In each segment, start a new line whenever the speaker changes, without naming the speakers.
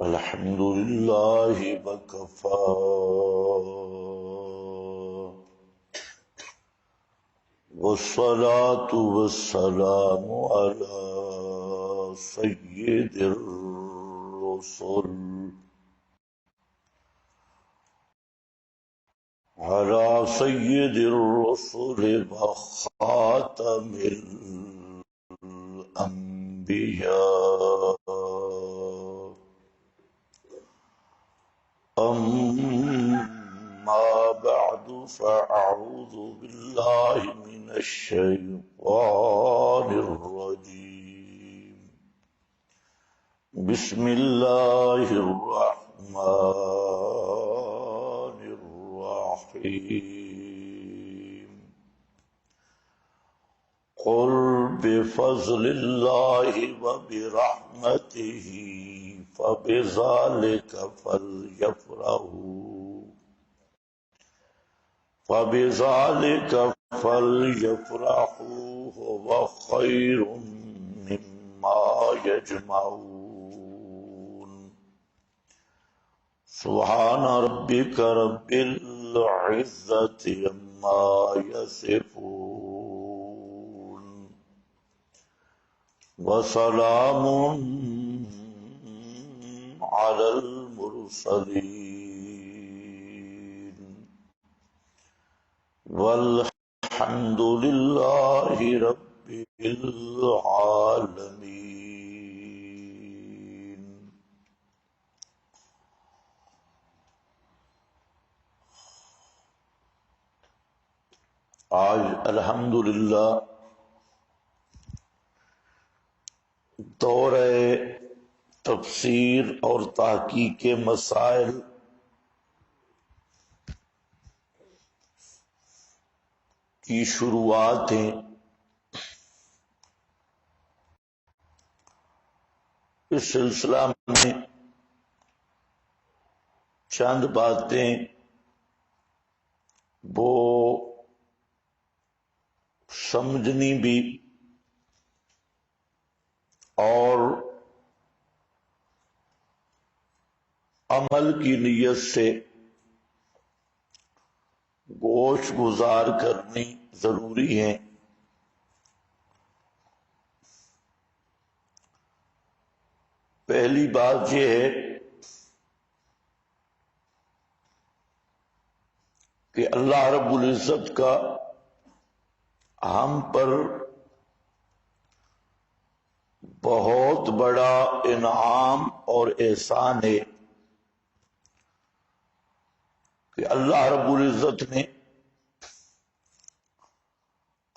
الحمد لله وكفى والصلاة والسلام على سيد الرسل وخاتم الأنبياء. أما بعد فأعوذ بالله من الشيطان الرجيم. بسم الله الرحمن الرحيم. قل بفضل الله وبرحمته فبذلك فليفرحوا هو خير مما يجمعون. سبحان ربك رب العزة عما يصفون وسلام على المرسلين والحمد لله رب العالمين. آج الحمدللہ دورہ تفسیر اور تحقیق کے مسائل کی شروعات ہیں. اس سلسلہ میں چند باتیں وہ سمجھنی بھی اور عمل کی نیت سے گوش گزار کرنی ضروری ہے. پہلی بات یہ ہے کہ اللہ رب العزت کا ہم پر بہت بڑا انعام اور احسان ہے کہ اللہ رب العزت نے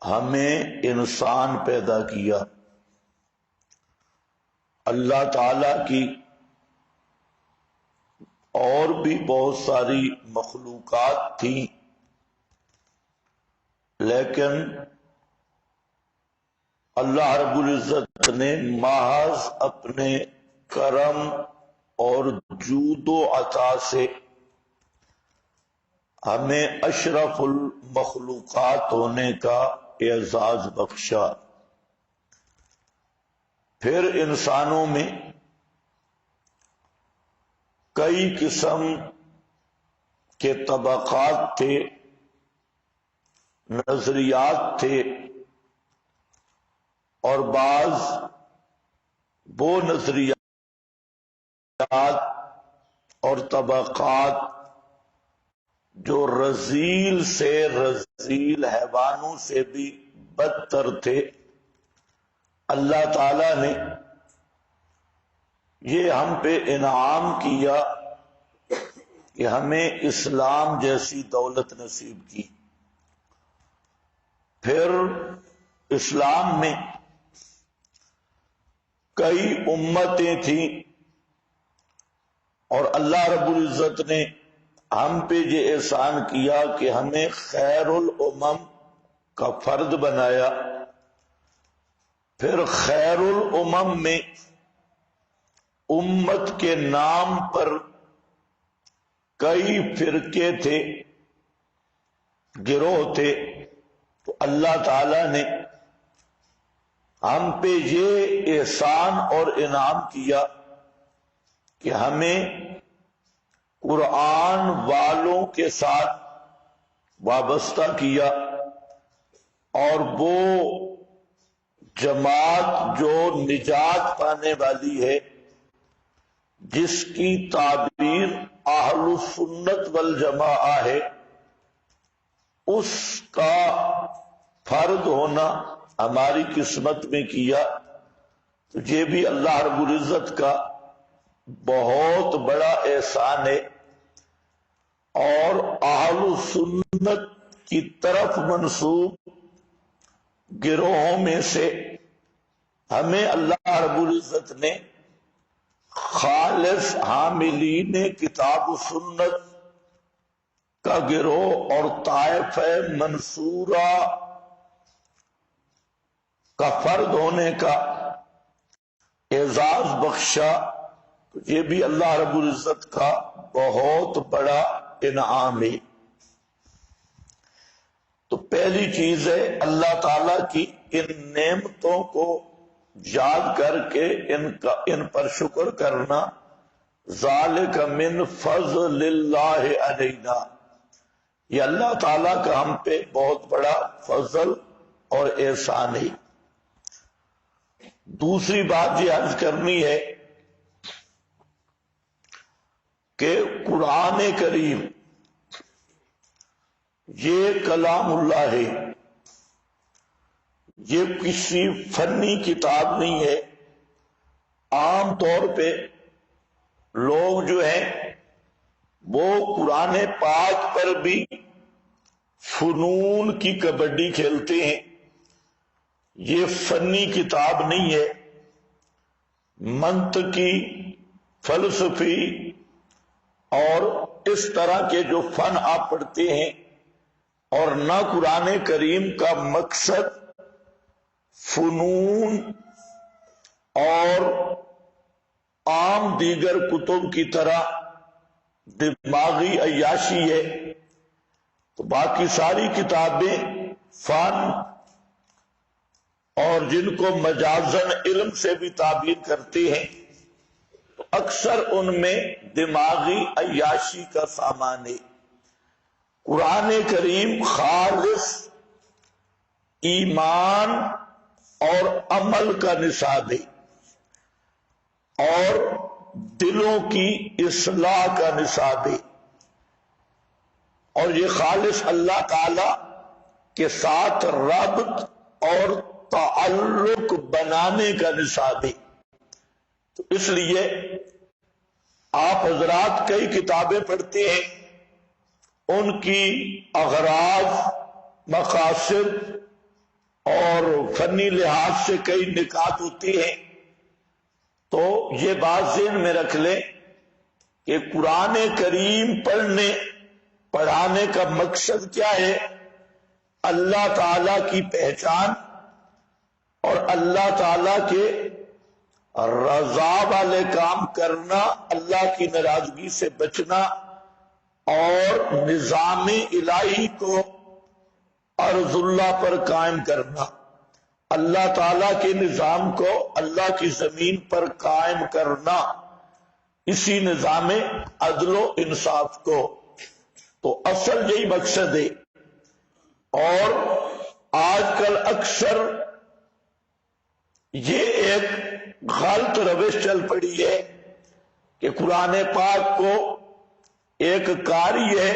ہمیں انسان پیدا کیا. اللہ تعالی کی اور بھی بہت ساری مخلوقات تھیں، لیکن اللہ رب العزت نے محض اپنے کرم اور جود و عطا سے ہمیں اشرف المخلوقات ہونے کا اعزاز بخشا. پھر انسانوں میں کئی قسم کے طبقات تھے، نظریات تھے، اور بعض وہ نظریات اور طبقات جو رذیل سے رذیل حیوانوں سے بھی بدتر تھے، اللہ تعالی نے یہ ہم پہ انعام کیا کہ ہمیں اسلام جیسی دولت نصیب کی. پھر اسلام میں کئی امتیں تھیں اور اللہ رب العزت نے ہم پہ یہ احسان کیا کہ ہمیں خیر الامم کا فرد بنایا. پھر خیر الامم میں امت کے نام پر کئی فرقے تھے، گروہ تھے. تو اللہ تعالی نے ہم پہ یہ احسان اور انعام کیا کہ ہمیں قرآن والوں کے ساتھ وابستہ کیا، اور وہ جماعت جو نجات پانے والی ہے، جس کی تعبیر اہل السنت والجماعہ ہے، اس کا فرد ہونا ہماری قسمت میں کیا، تو یہ بھی اللہ رب العزت کا بہت بڑا احسان ہے۔ اور اہل السنت کی طرف منسوب گروہوں میں سے ہمیں اللہ رب العزت نے خالص حاملین کتاب و سنت کا گروہ اور طائفہ منصورہ کا فرد ہونے کا اعزاز بخشا، یہ بھی اللہ رب العزت کا بہت بڑا انعام ہے۔ تو پہلی چیز ہے اللہ تعالی کی ان نعمتوں کو یاد کر کے ان پر شکر کرنا۔ ذالک من فضل اللہ علینا، یہ اللہ تعالیٰ کا ہم پہ بہت بڑا فضل اور احسان ہے۔ دوسری بات یہ عرض کرنی ہے کہ قرآن کریم یہ کلام اللہ ہے، یہ کسی فنی کتاب نہیں ہے۔ عام طور پہ لوگ جو ہیں وہ قرآن پاک پر بھی فنون کی کبڈی کھیلتے ہیں۔ یہ فنی کتاب نہیں ہے، منطقی، فلسفی اور اس طرح کے جو فن آپ پڑھتے ہیں، اور نہ قرآن کریم کا مقصد فنون اور عام دیگر کتب کی طرح دماغی عیاشی ہے۔ تو باقی ساری کتابیں فن اور جن کو مجازن علم سے بھی تعبیر کرتے ہیں، تو اکثر ان میں دماغی عیاشی کا سامان ہے۔ قرآن کریم خالص ایمان اور عمل کا نصاب ہے، اور دلوں کی اصلاح کا نصاب ہے، اور یہ خالص اللہ تعالی کے ساتھ ربط اور تعلق بنانے کا نصاب ہے۔ تو اس لیے آپ حضرات کئی کتابیں پڑھتے ہیں، ان کی اغراض، مقاصد اور فنی لحاظ سے کئی نکات ہوتی ہیں۔ تو یہ بات ذہن میں رکھ لیں کہ قرآن کریم پڑھانے کا مقصد کیا ہے؟ اللہ تعالی کی پہچان اور اللہ تعالی کے رضا والے کام کرنا، اللہ کی ناراضگی سے بچنا، اور نظام الہی کو ارض اللہ پر قائم کرنا، اللہ تعالی کے نظام کو اللہ کی زمین پر قائم کرنا، اسی نظام عدل و انصاف کو۔ تو اصل یہی مقصد ہے۔ اور آج کل اکثر یہ ایک غلط روش چل پڑی ہے کہ قرآن پاک کو ایک قاری ہے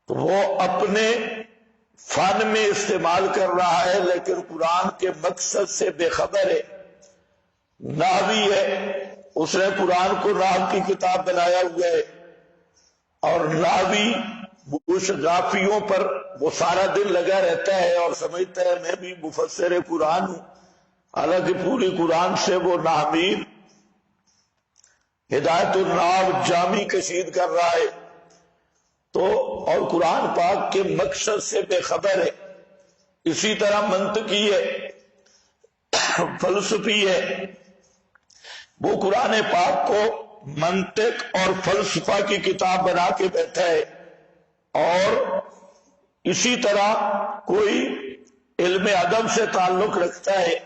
تو وہ اپنے فن میں استعمال کر رہا ہے، لیکن قرآن کے مقصد سے بے خبر ہے۔ نحوی ہے، اس نے قرآن کو نحو کی کتاب بنایا ہوا ہے، اور نحوی اس غافیوں پر وہ سارا دن لگا رہتا ہے اور سمجھتا ہے میں بھی مفسر قرآن ہوں، حالانکہ پوری قرآن سے وہ نحوین ہدایت النحو جامی کشید کر رہا ہے، تو اور قرآن پاک کے مقصد سے بے خبر ہے۔ اسی طرح منطقی ہے، فلسفی ہے، وہ قرآن پاک کو منطق اور فلسفہ کی کتاب بنا کے بیٹھا ہے، اور اسی طرح کوئی علم ادب سے تعلق رکھتا ہے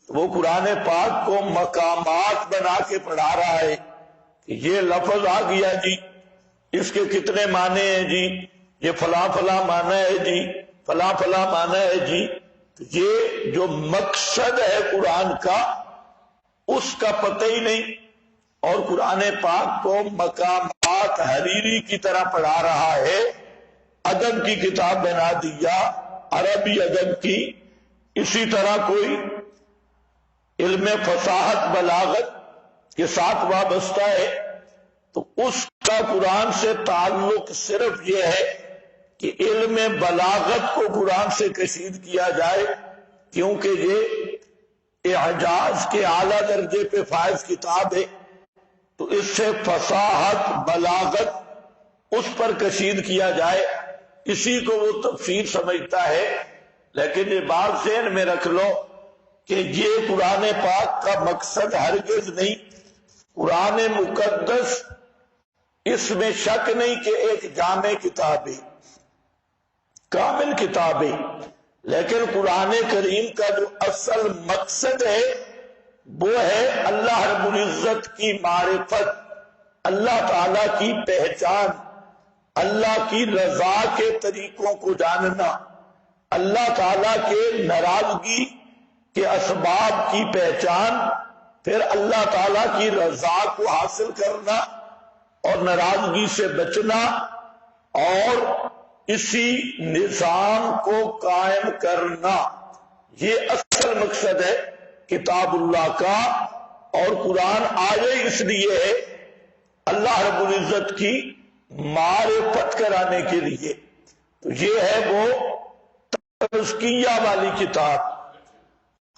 وہ قرآن پاک کو مقامات بنا کے پڑھا رہا ہے کہ یہ لفظ آ گیا جی، اس کے کتنے معنی ہیں جی، یہ فلاں فلاں معنی ہے جی، فلاں فلاں معنی ہے جی۔ تو یہ جو مقصد ہے قرآن کا اس کا پتہ ہی نہیں، اور قرآن پاک کو مقامات حریری کی طرح پڑھا رہا ہے، ادب کی کتاب بنا دیا، عربی ادب کی۔ اسی طرح کوئی علم فصاحت بلاغت کے ساتھ وابستہ ہے تو اس کا قرآن سے تعلق صرف یہ ہے کہ علم بلاغت کو قرآن سے کشید کیا جائے، کیونکہ یہ اعجاز کے اعلیٰ درجے پہ فائز کتاب ہے، تو اس سے فصاحت بلاغت اس پر کشید کیا جائے، اسی کو وہ تفسیر سمجھتا ہے۔ لیکن یہ بات ذہن میں رکھ لو کہ یہ قرآن پاک کا مقصد ہرگز نہیں۔ قرآن مقدس اس میں شک نہیں کہ ایک جامع کتاب ہے، کامل کتاب ہے، لیکن قرآن کریم کا جو اصل مقصد ہے وہ ہے اللہ رب العزت کی معرفت، اللہ تعالی کی پہچان، اللہ کی رضا کے طریقوں کو جاننا، اللہ تعالی کے ناراضگی کے اسباب کی پہچان، پھر اللہ تعالی کی رضا کو حاصل کرنا اور ناراضگی سے بچنا، اور اسی نظام کو قائم کرنا، یہ اصل مقصد ہے کتاب اللہ کا۔ اور قرآن آئے اس لیے ہے اللہ رب العزت کی معرفت کرانے کے لیے، تو یہ ہے وہ تزکیہ والی کتاب،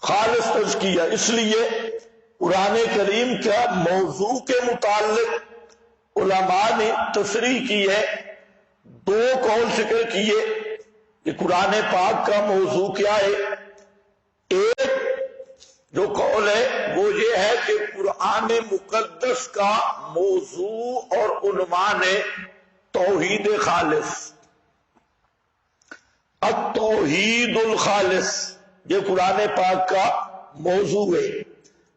خالص تزکیہ۔ اس لیے قرآن کریم کا موضوع کے متعلق علماء نے تصریح کی ہے، دو قول ذکر کیے کہ قرآن پاک کا موضوع کیا ہے۔ ایک جو قول ہے وہ یہ ہے کہ قرآن مقدس کا موضوع اور عنوان ہے توحید خالص، التوحید الخالص، یہ قرآن پاک کا موضوع ہے۔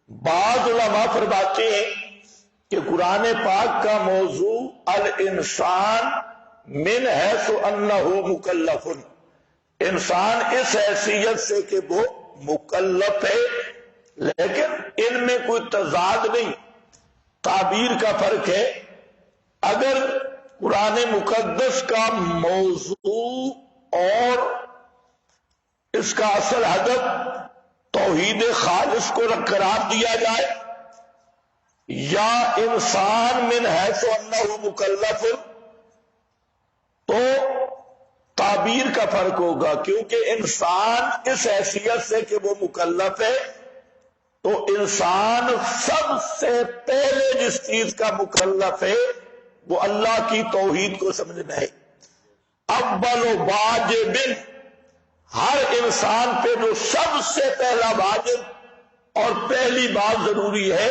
بعض علماء فرماتے ہیں کہ قرآن پاک کا موضوع الانسان من حیث انہ مکلف، انسان اس حیثیت سے کہ وہ مکلف ہے، لیکن ان میں کوئی تضاد نہیں، تعبیر کا فرق ہے۔ اگر قرآن مقدس کا موضوع اور اس کا اصل ہدف توحید خالص کو قرار دیا جائے، یا انسان من حیث انہ مکلف، تو تعبیر کا فرق ہوگا، کیونکہ انسان اس حیثیت سے کہ وہ مکلف ہے، تو انسان سب سے پہلے جس چیز کا مکلف ہے وہ اللہ کی توحید کو سمجھنا ہے۔ اول واجب، ہر انسان پہ جو سب سے پہلا واجب اور پہلی بات ضروری ہے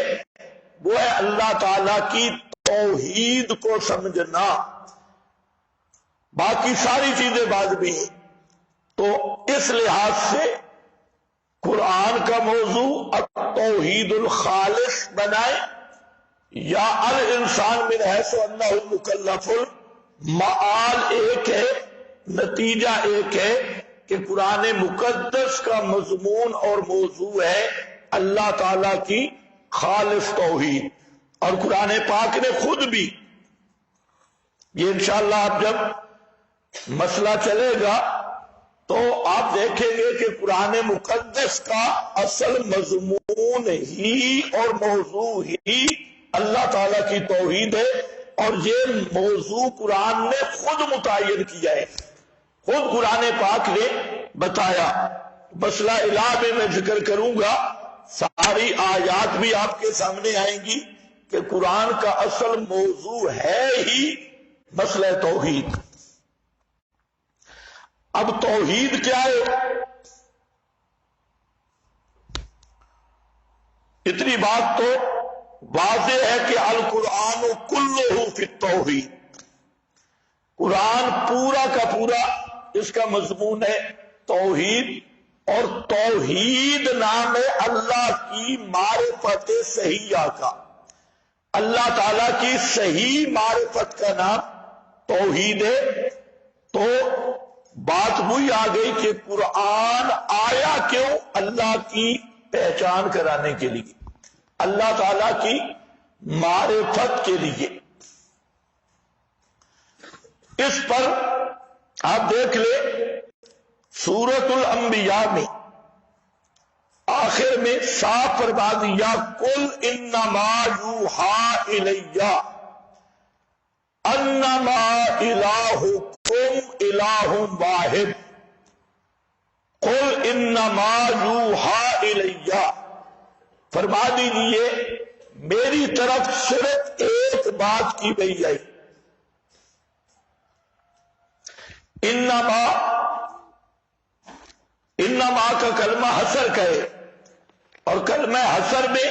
وہ ہے اللہ تعالی کی توحید کو سمجھنا، باقی ساری چیزیں واجبی ہیں۔ تو اس لحاظ سے قرآن کا موضوع التوحید الخالص بنائے یا الانسان من حیث انہ مکلف، معال ایک ہے، نتیجہ ایک ہے کہ قرآن مقدس کا مضمون اور موضوع ہے اللہ تعالی کی خالص توحید۔ اور قرآن پاک نے خود بھی، یہ انشاءاللہ اب جب مسئلہ چلے گا تو آپ دیکھیں گے کہ قرآن مقدس کا اصل مضمون ہی اور موضوع ہی اللہ تعالی کی توحید ہے، اور یہ موضوع قرآن نے خود متعین کیا ہے، خود قرآن پاک نے بتایا۔ مسئلہ الہ میں میں ذکر کروں گا، ساری آیات بھی آپ کے سامنے آئیں گی کہ قرآن کا اصل موضوع ہے ہی مسئلہ توحید۔ اب توحید کیا ہے؟ اتنی بات تو واضح ہے کہ القرآن کلہ فی التوحید، قرآن پورا کا پورا اس کا مضمون ہے توحید، اور توحید نام ہے اللہ کی معرفت صحیحہ کا. اللہ تعالی کی صحیح معرفت کا نام توحید ہے. تو بات وہی آ گئی کہ قرآن آیا کیوں؟ اللہ کی پہچان کرانے کے لیے، اللہ تعالی کی معرفت کے لیے. اس پر آپ دیکھ لیں سورۃ الانبیاء میں آخر میں صاف فرما دیا قل انما یوحی الی انما الہکم الہ واحد. قل انما یوحی الی، فرما دیجئے میری طرف صرف ایک بات کی گئی ہے. انما کا کلمہ حصر کا ہے، اور کلمہ حصر میں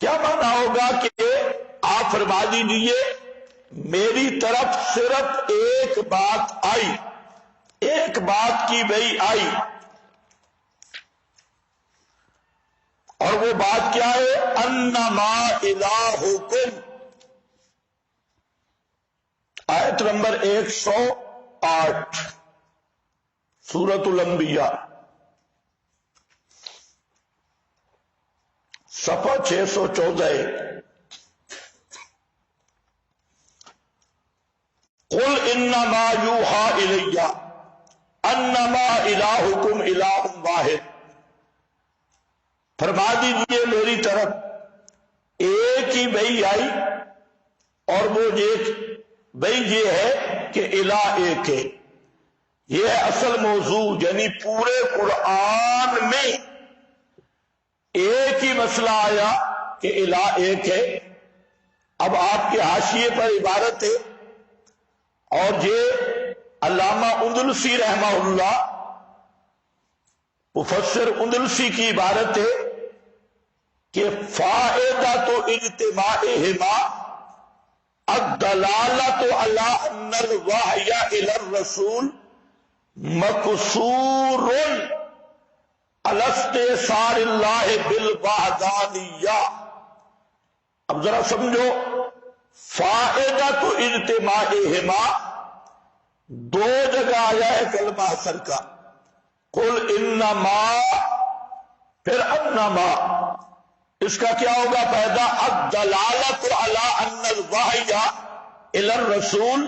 کیا معنی ہوگا کہ آپ فرما دیجئے میری طرف صرف ایک بات آئی، ایک بات کی وہی آئی. اور وہ بات کیا ہے؟ انما الہکم. آیت نمبر 108 سورۃ الانبیاء صفحہ 614. قل انما یوحی الی انما الہکم الہ واحد. فرما دیجئے میری طرف ایک ہی وحی آئی، اور وہ ایک وحی یہ ہے کہ الہ ایک ہے. یہ ہے اصل موضوع، یعنی پورے قرآن میں ایک ہی مسئلہ آیا کہ الہ ایک ہے. اب آپ کے حاشیے پر عبارت ہے، اور یہ علامہ اندلسی رحمہ اللہ مفسر اندلسی کی عبارت ہے کہ فائدہ تو اجتماعہما الدلالۃ علی ان الوحی الی الرسول مقصور علی استئثار اللہ بالوحدانیہ. اب ذرا سمجھو، فائدہ تو اجتماعہما دو جگہ آیا ہے کلمہ حصر کا. قل انما پھر انما، اس کا کیا ہوگا فائدہ؟ الدلالۃ علی ان الوحی الی الرسول.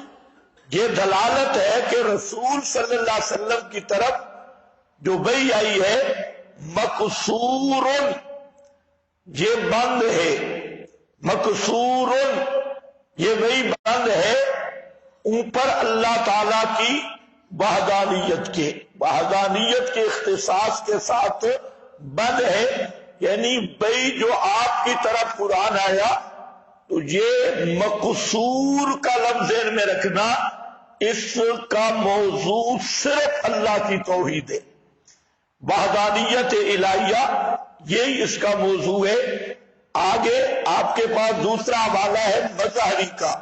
یہ دلالت ہے کہ رسول صلی اللہ علیہ وسلم کی طرف جو وحی آئی ہے مقصور، یہ بند ہے. مقصور یہ وحی بند ہے اوپر اللہ تعالی کی وحدانیت کے اختصاص کے ساتھ بند ہے. یعنی وحی جو آپ کی طرف قرآن آیا تو یہ مقصور کا لفظ ذہن میں رکھنا، اس کا موضوع صرف اللہ کی توحید ہے، وحدانیت الہیہ، یہی اس کا موضوع ہے. آگے آپ کے پاس دوسرا حوالہ ہے مظہری کا.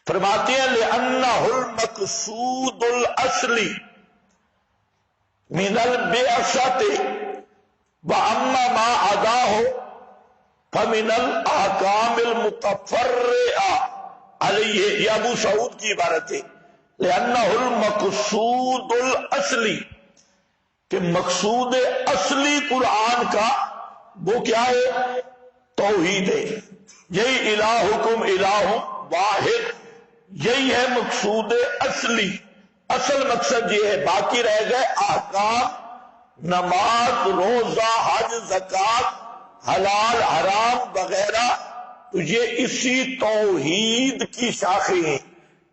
فرماتے ہیں لِأَنَّهُ الْمَقْصُودُ الْأَصْلِ مِنَ الْبِعْثَةِ وَأَمَّا مَا عَدَاهُ فَمِنَ الْأَحْكَامِ الْمُتَفَرِّعَةِ عَلَيْهِ. یہ ابو سعود کی عبارت ہے. لِأَنَّهُ الْمَقْصُودُ الْأَصْلِ کہ مقصود اصلی قرآن کا وہ کیا ہے؟ توحید ہے. یہی الہکم الہ واحد، یہی ہے مقصود اصلی. اصل مقصد یہ ہے، باقی رہ گئے احکام، نماز، روزہ، حج، زکات، حلال حرام وغیرہ. تو یہ اسی توحید کی شاخیں ہیں،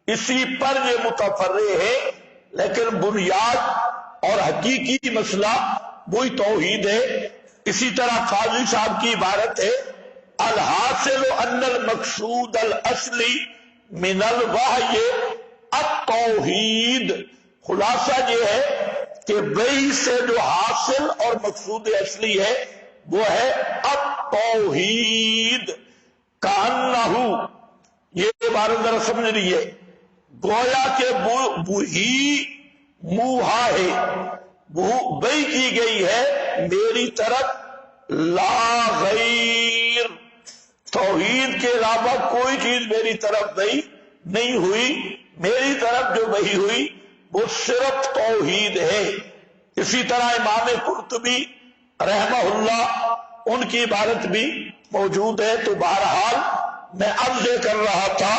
اسی پر یہ متفرع ہے. لیکن بنیاد اور حقیقی مسئلہ وہی توحید ہے. اسی طرح قاضی صاحب کی عبارت ہے الحاصل ان المقصود الاصلی من الوحی التوحید. خلاصہ یہ ہے کہ وحی سے جو حاصل اور مقصود اصلی ہے وہ ہے التوحید. کانہو، یہ عبارت ذرا سمجھ لیجیے، گویا کہ وہی موہا ہے، وحی کی گئی ہے میری طرف، لا غیر، توحید کے علاوہ کوئی چیز میری طرف نہیں ہوئی، میری طرف جو وحی ہوئی وہ صرف توحید ہے۔ اسی طرح امام قرطبی رحمہ اللہ ان کی عبارت بھی موجود ہے۔ تو بہرحال میں عرض یہ کر رہا تھا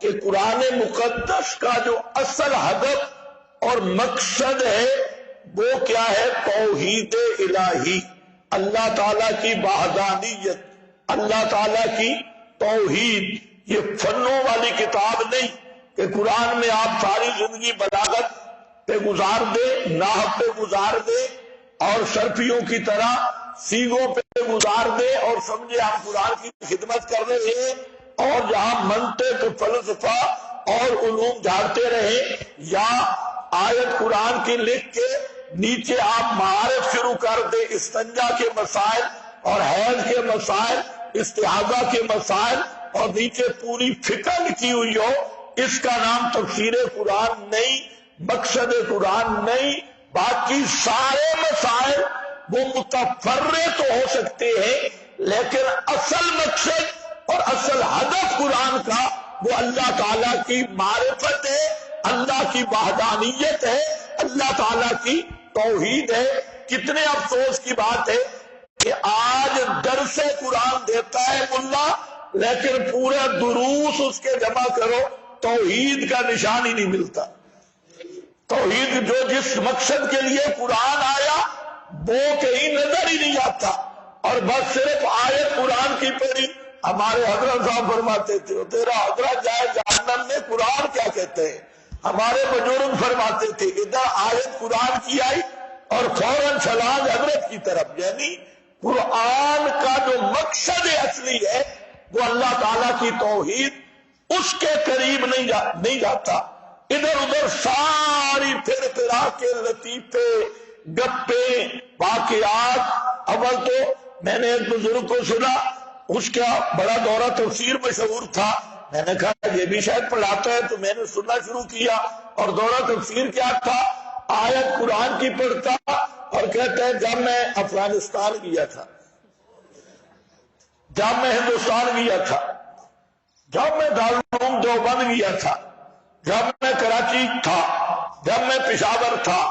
کہ قرآن مقدس کا جو اصل ہدف اور مقصد ہے وہ کیا ہے؟ توحید الہی، اللہ تعالیٰ کی وحدانیت، اللہ تعالیٰ کی توحید۔ یہ فنوں والی کتاب نہیں کہ قرآن میں آپ ساری زندگی بلاغت پہ گزار دیں، نحو پہ گزار دیں اور صرفیوں کی طرح سیغوں پہ گزار دیں اور سمجھے ہم قرآن کی خدمت کر رہے ہیں، اور جہاں منطق، فلسفہ اور علوم جھاڑتے رہیں، یا آیت قرآن کی لکھ کے نیچے آپ معارف شروع کر دیں، استنجا کے مسائل اور حیض کے مسائل، استحاضہ کے مسائل، اور نیچے پوری فقہ لکھی ہوئی ہو، اس کا نام تفسیر قرآن نہیں، مقصد قرآن نہیں۔ باقی سارے مسائل وہ متفرع تو ہو سکتے ہیں، لیکن اصل مقصد اور اصل ہدف قرآن کا وہ اللہ تعالیٰ کی معرفت ہے، اللہ کی وحدانیت ہے، اللہ تعالیٰ کی توحید ہے۔ کتنے افسوس کی بات ہے کہ آج درس قرآن دیتا ہے ملا، لیکن پورے دروس اس کے جمع کرو توحید کا نشان ہی نہیں ملتا۔ توحید جو جس مقصد کے لیے قرآن آیا وہ کہیں نظر ہی نہیں آتا، اور بس صرف آیت قرآن کی پڑھی۔ ہمارے حضرت صاحب فرماتے تھے تیرا حضرت جائے جہنم میں قرآن کیا کہتے ہیں۔ ہمارے بزرگ فرماتے تھے ادھر آیت قرآن کی آئی اور فوراً چھلانگ حضرت کی طرف، یعنی قرآن کا جو مقصد اصلی ہے وہ اللہ تعالیٰ کی توحید، اس کے قریب نہیں جاتا۔ ادھر ادھر ساری پھر پھرا کے لطیفے، گپے، واقعات۔ اول تو میں نے ایک بزرگ کو سنا، اس کا بڑا دورہ تفسیر مشہور تھا، میں نے کہا یہ بھی شاید پڑھاتا ہے، تو میں نے سننا شروع کیا۔ اور دورہ تفسیر کیا تھا؟ آیت قرآن کی پڑھتا اور کہتا ہے جب میں افغانستان گیا تھا، جب میں ہندوستان گیا تھا، جب میں دارالعلوم دیوبند گیا تھا، جب میں کراچی تھا، جب میں پشاور تھا،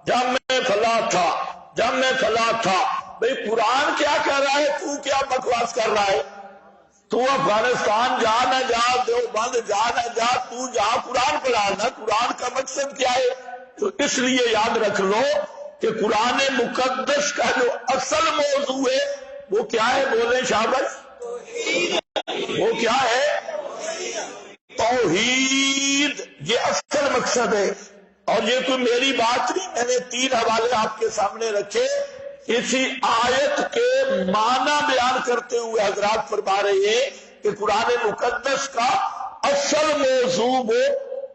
جب میں فلاں تھا، جب میں فلاں تھا۔ بھئی قرآن کیا کہہ رہا ہے، تو کیا بکواس کر رہا ہے؟ تو افغانستان جا نہ جا، دیوبند جا نہ جا، تو جا قرآن پڑھانا۔ قرآن کا مقصد کیا ہے؟ تو اس لیے یاد رکھ لو کہ قرآن مقدس کا جو اصل موضوع ہے وہ کیا ہے؟ بولیں شاباش، وہ کیا ہے؟ توحید۔ یہ اصل مقصد ہے، اور یہ کوئی میری بات نہیں، میں نے 3 حوالے آپ کے سامنے رکھے، اسی آیت کے معنی بیان کرتے ہوئے حضرات فرما رہے ہیں کہ قرآن مقدس کا اصل موضوع وہ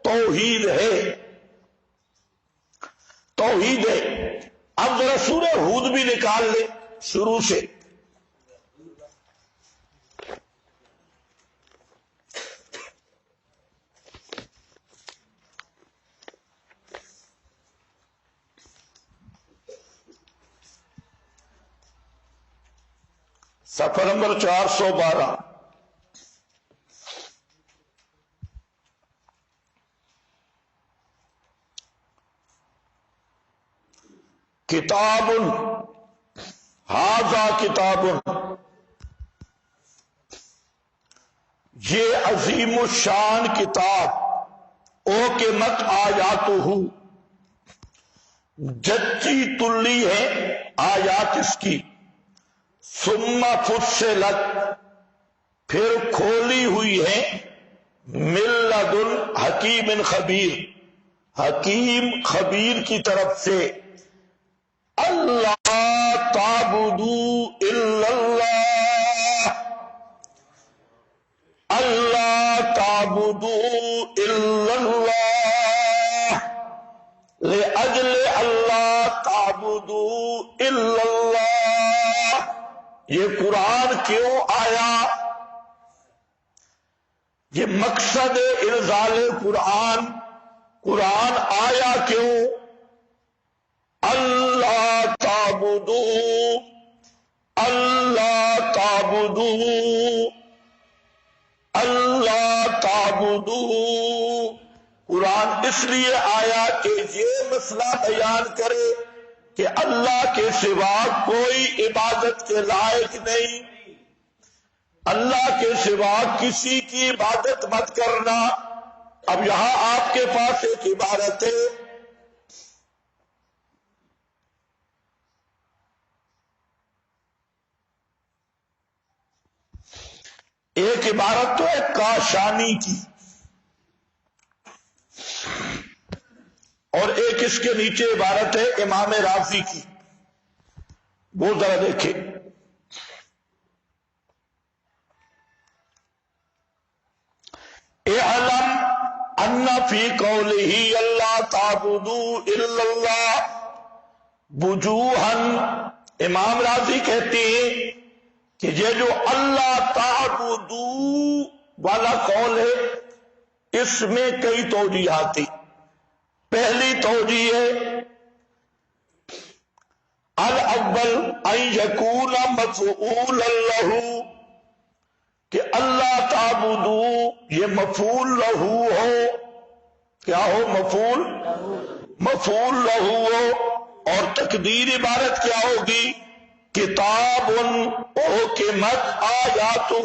توحید ہے، توحید ہے۔ اب ذرا سورہ ہود بھی نکال لیں شروع سے۔ صفحہ نمبر 412۔ کتاب ھذا کتاب، یہ عظیم الشان کتاب، او کہ مت آیاتہ، جچی تلی ہے آیات اس کی، ثم فصلت، پھر کھولی ہوئی ہے، من لدن حکیم خبیر، حکیم خبیر کی طرف سے، اللہ تعبدوا الا اللہ، اللہ تعبدوا الا اللہ، لأجل اللہ تعبدوا الا اللہ۔ یہ قرآن کیوں آیا؟ یہ مقصد انزال قرآن، قرآن آیا کیوں؟ اللہ تعبدوا اللہ تعبدوا اللہ تعبدوا۔ قرآن اس لیے آیا کہ یہ مسئلہ بیان کرے کہ اللہ کے سوا کوئی عبادت کے لائق نہیں، اللہ کے سوا کسی کی عبادت مت کرنا۔ اب یہاں آپ کے پاس ایک عبارت ہے، ایک عبارت تو ہے کاشانی کی، اور ایک اس کے نیچے عبارت ہے امام رازی کی۔ وہ ذرا دیکھیں، اعلم ان فی قولہ اللہ تعبدوا الا اللہ وجوہا، امام رازی کہتے ہیں کہ یہ جو اللہ تعبدوا والا قول ہے اس میں کئی توجیہات ہیں۔ پہلی توجیہ ہے الاول ان یکون مفعولا لہ، کہ اللہ تعبدوا یہ مفعول لہ ہو، کیا ہو؟ مفعول لہ ہو، اور تقدیر عبارت کیا ہوگی؟ کتاب احکمت آیاتہ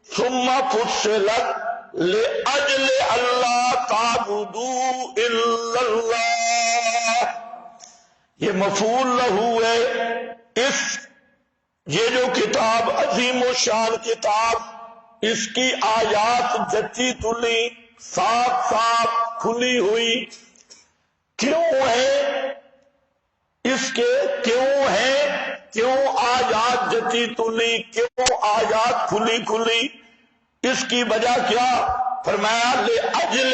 ثم فصلت لأجل اللہ تعبدوا الا اللہ۔ یہ مفعول لہ ہے، یہ جو کتاب عظیم و شان کتاب، اس کی آیات جچی تلی صاف صاف کھلی ہوئی کیوں ہے؟ اس کے کیوں ہے؟ کیوں آیات جچی تلی، کیوں آیات کھلی کھلی؟ اس کی وجہ کیا؟ فرمایا لِأَجْلِ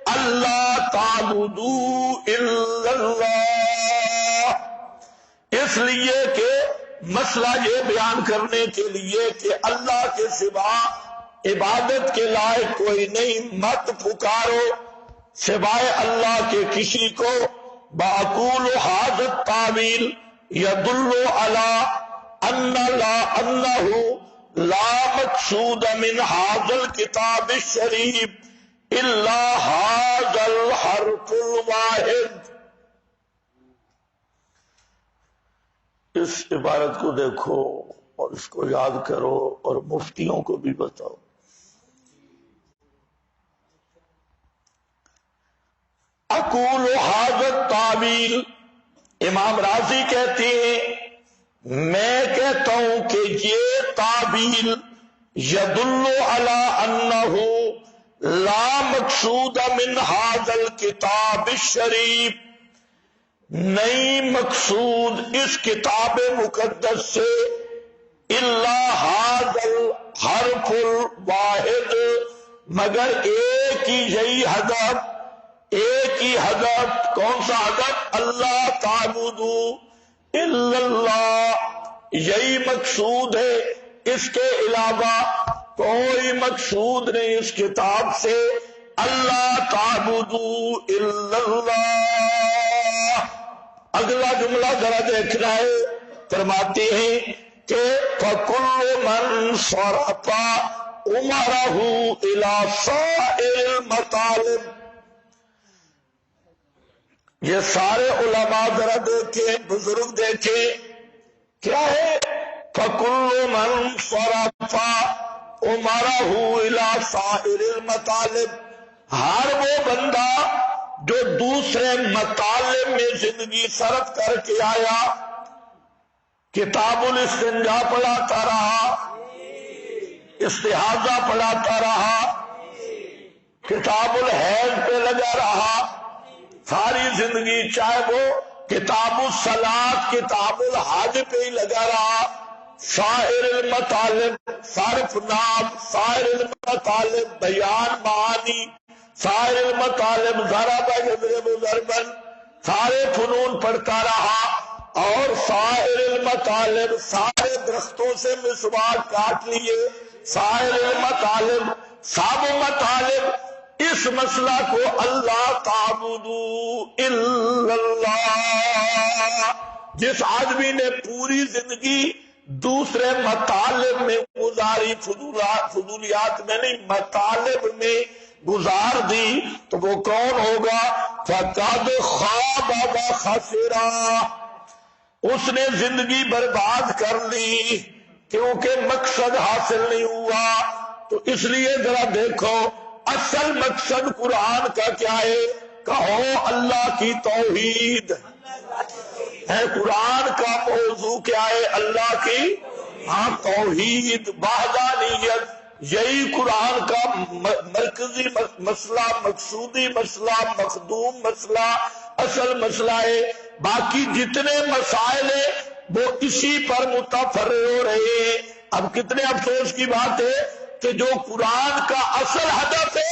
اللہ تعبدوا الا اللہ، اس لیے کہ مسئلہ یہ بیان کرنے کے لیے کہ اللہ کے سوا عبادت کے لائق کوئی نہیں، مت پکارو سوائے اللہ کے کسی کو۔ باقول ھذا التاویل یدل علی انہ لا مقصود من ھذا الکتاب الشریف الا ھذا الحرف الواحد۔ اس عبارت کو دیکھو اور اس کو یاد کرو اور مفتیوں کو بھی بتاؤ۔ اقول ھذا التاویل، امام رازی کہتے ہیں میں کہتا ہوں کہ یہ تعبیل یدل علی انہ لا مقصود من ھذا الکتاب الشریف، نہیں مقصود اس کتاب مقدس سے الا ھذا الحرف الواحد، مگر ایک ہی یہی ہدف، ایک ہی ہدف۔ کون سا ہدف؟ اللہ تعبدوا الا اللہ، یہی مقصود ہے، اس کے علاوہ کوئی مقصود نہیں اس کتاب سے۔ اللہ تعبدوا الا اللہ۔ اگلا جملہ ذرا دیکھنا ہے، فرماتے ہیں کہ فَكُلُّ مَنْ صَرَفَ عُمَرَهُ إِلَى سَائِرِ الْمَطَالِبِ، یہ سارے علماء ذرا دیکھیں، بزرگ دیکھیں، کیا ہے؟ فَكُلُّ مَنْ صَرَفَ عُمَرَهُ إِلَى سَائِرِ الْمَطَالِبِ، ہر وہ بندہ جو دوسرے مطالب میں زندگی صرف کر کے آیا، کتاب الاستنجا پڑھاتا رہا، استحاضہ پڑھاتا رہا، کتاب الحیض پہ لگا رہا ساری زندگی، چاہے وہ کتاب الصلاۃ کتاب الحج پہ ہی لگا رہا، سائر المطالب صرف نام، سائر المطالب بیان معانی، سائر المطالب ضرب یضرب ضربا، سارے فنون پڑھتا رہا، اور سائر المطالب سارے درختوں سے مسواک کاٹ لیے، سائر المطالب سب مطالب اس مسئلہ کو اللہ تعبدو الا اللہ. جس آدمی نے پوری زندگی دوسرے مطالب میں گزاری، فضولیات میں نہیں، مطالب میں گزار دی، تو وہ کون ہوگا؟ فقد خاب و خسرا، اس نے زندگی برباد کر لی کیونکہ مقصد حاصل نہیں ہوا. تو اس لیے ذرا دیکھو اصل مقصد قرآن کا کیا ہے؟ کہو اللہ کی توحید ہے. قرآن کا موضوع کیا ہے؟ اللہ کی توحید، وحدانیت. یہی قرآن کا مرکزی مسئلہ، مقصودی مسئلہ، مخدوم مسئلہ، اصل مسئلہ ہے. باقی جتنے مسائل ہیں وہ اسی پر متفرع ہو رہے ہیں. اب کتنے افسوس کی بات ہے کہ جو قرآن کا اصل ہدف ہے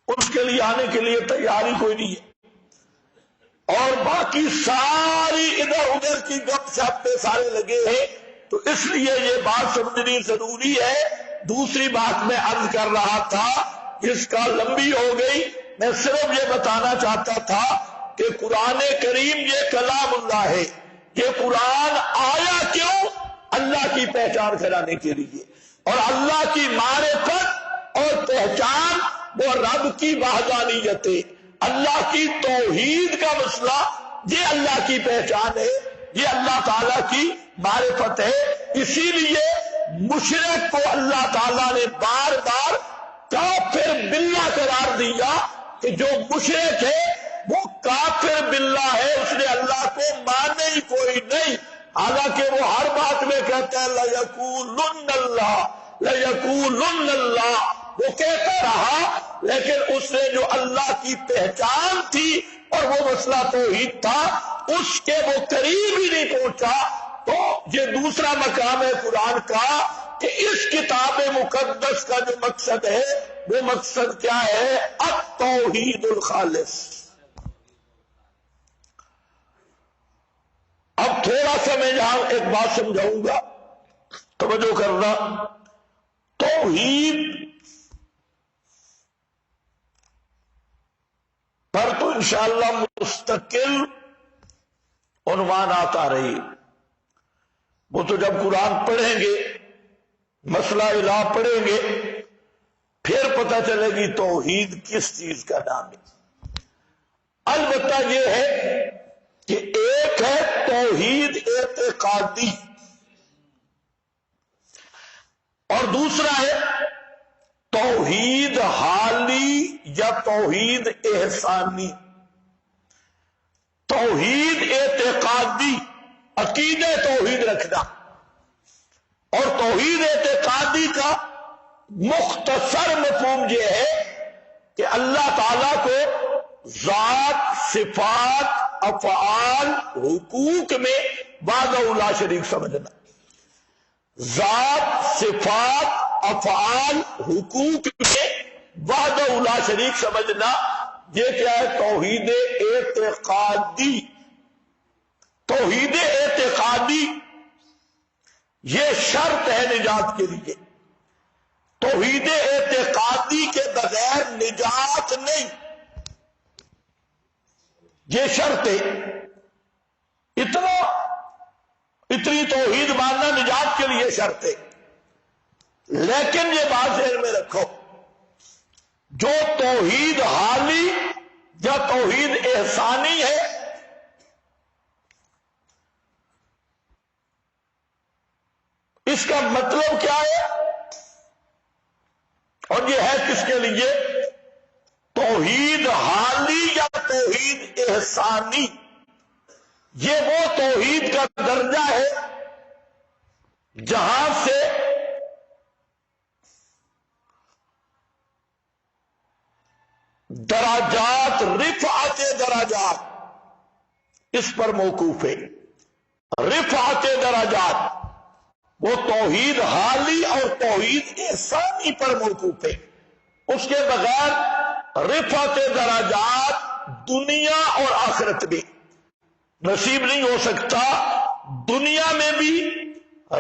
اس کے لیے آنے کے لیے تیاری کوئی نہیں ہے، اور باقی ساری ادھر ادھر کی گپ شپ پہ سارے لگے ہیں. تو اس لیے یہ بات سمجھنی ضروری ہے. دوسری بات میں عرض کر رہا تھا، اس کا لمبی ہو گئی، میں صرف یہ بتانا چاہتا تھا کہ قرآن کریم یہ کلام اللہ ہے. یہ قرآن آیا کیوں؟ اللہ کی پہچان کرانے کے لیے، اور اللہ کی معرفت اور پہچان وہ رب کی وحدانیت ہے. اللہ کی توحید کا مسئلہ یہ اللہ کی پہچان ہے، یہ اللہ تعالیٰ کی معرفت ہے. اسی لیے مشرک کو اللہ تعالیٰ نے بار بار کافر باللہ قرار دیا کہ جو مشرک ہے وہ کافر باللہ ہے، اس نے اللہ کو مانے ہی کوئی نہیں. حالانکہ وہ ہر بات میں کہتا ہے لَيَقُولُنَّ اللَّهُ لَيَقُولُنَّ اللَّهُ، وہ کہتا رہا، لیکن اس نے جو اللہ کی پہچان تھی اور وہ مسئلہ توحید تھا اس کے وہ قریب ہی نہیں پہنچا. تو یہ دوسرا مقام ہے قرآن کا کہ اس کتاب مقدس کا جو مقصد ہے وہ مقصد کیا ہے؟ التوحید الخالص. اب تھوڑا سا میں یہاں ایک بات سمجھاؤں گا، توجہ کرنا. توحید پر تو انشاءاللہ مستقل عنوانات آ رہی، وہ تو جب قرآن پڑھیں گے، مسئلہ الہ پڑھیں گے، پھر پتہ چلے گی توحید کس چیز کا نام ہے. البتہ یہ ہے کہ ایک ہے توحید اعتقادی اور دوسرا ہے توحید حالی یا توحید احسانی. توحید اعتقادی عقیدہ توحید رکھنا، اور توحید اعتقادی کا مختصر مفہوم یہ ہے کہ اللہ تعالیٰ کو ذات، صفات، افعال، حقوق میں وحدہ لا شریک سمجھنا. ذات، صفات، افعال، حقوق میں وحدہ لا شریک سمجھنا، یہ کیا ہے؟ توحید اعتقادی. توحید اعتقادی یہ شرط ہے نجات کے لیے. توحید اعتقادی کے بغیر نجات نہیں، یہ شرط ہے. اتنی توحید ماننا نجات کے لیے شرط ہے. لیکن یہ بات ذہن میں رکھو، جو توحید حالی یا توحید احسانی ہے اس کا مطلب کیا ہے اور یہ ہے کس کے لیے؟ توحید حالی یا توحید احسانی یہ وہ توحید کا درجہ ہے جہاں سے درجات، رفعت درجات اس پر موقوف ہے. رفعت درجات وہ توحید حالی اور توحید احسانی پر موقوف ہے. اس کے بغیر رفعت درجات دنیا اور آخرت میں نصیب نہیں ہو سکتا. دنیا میں بھی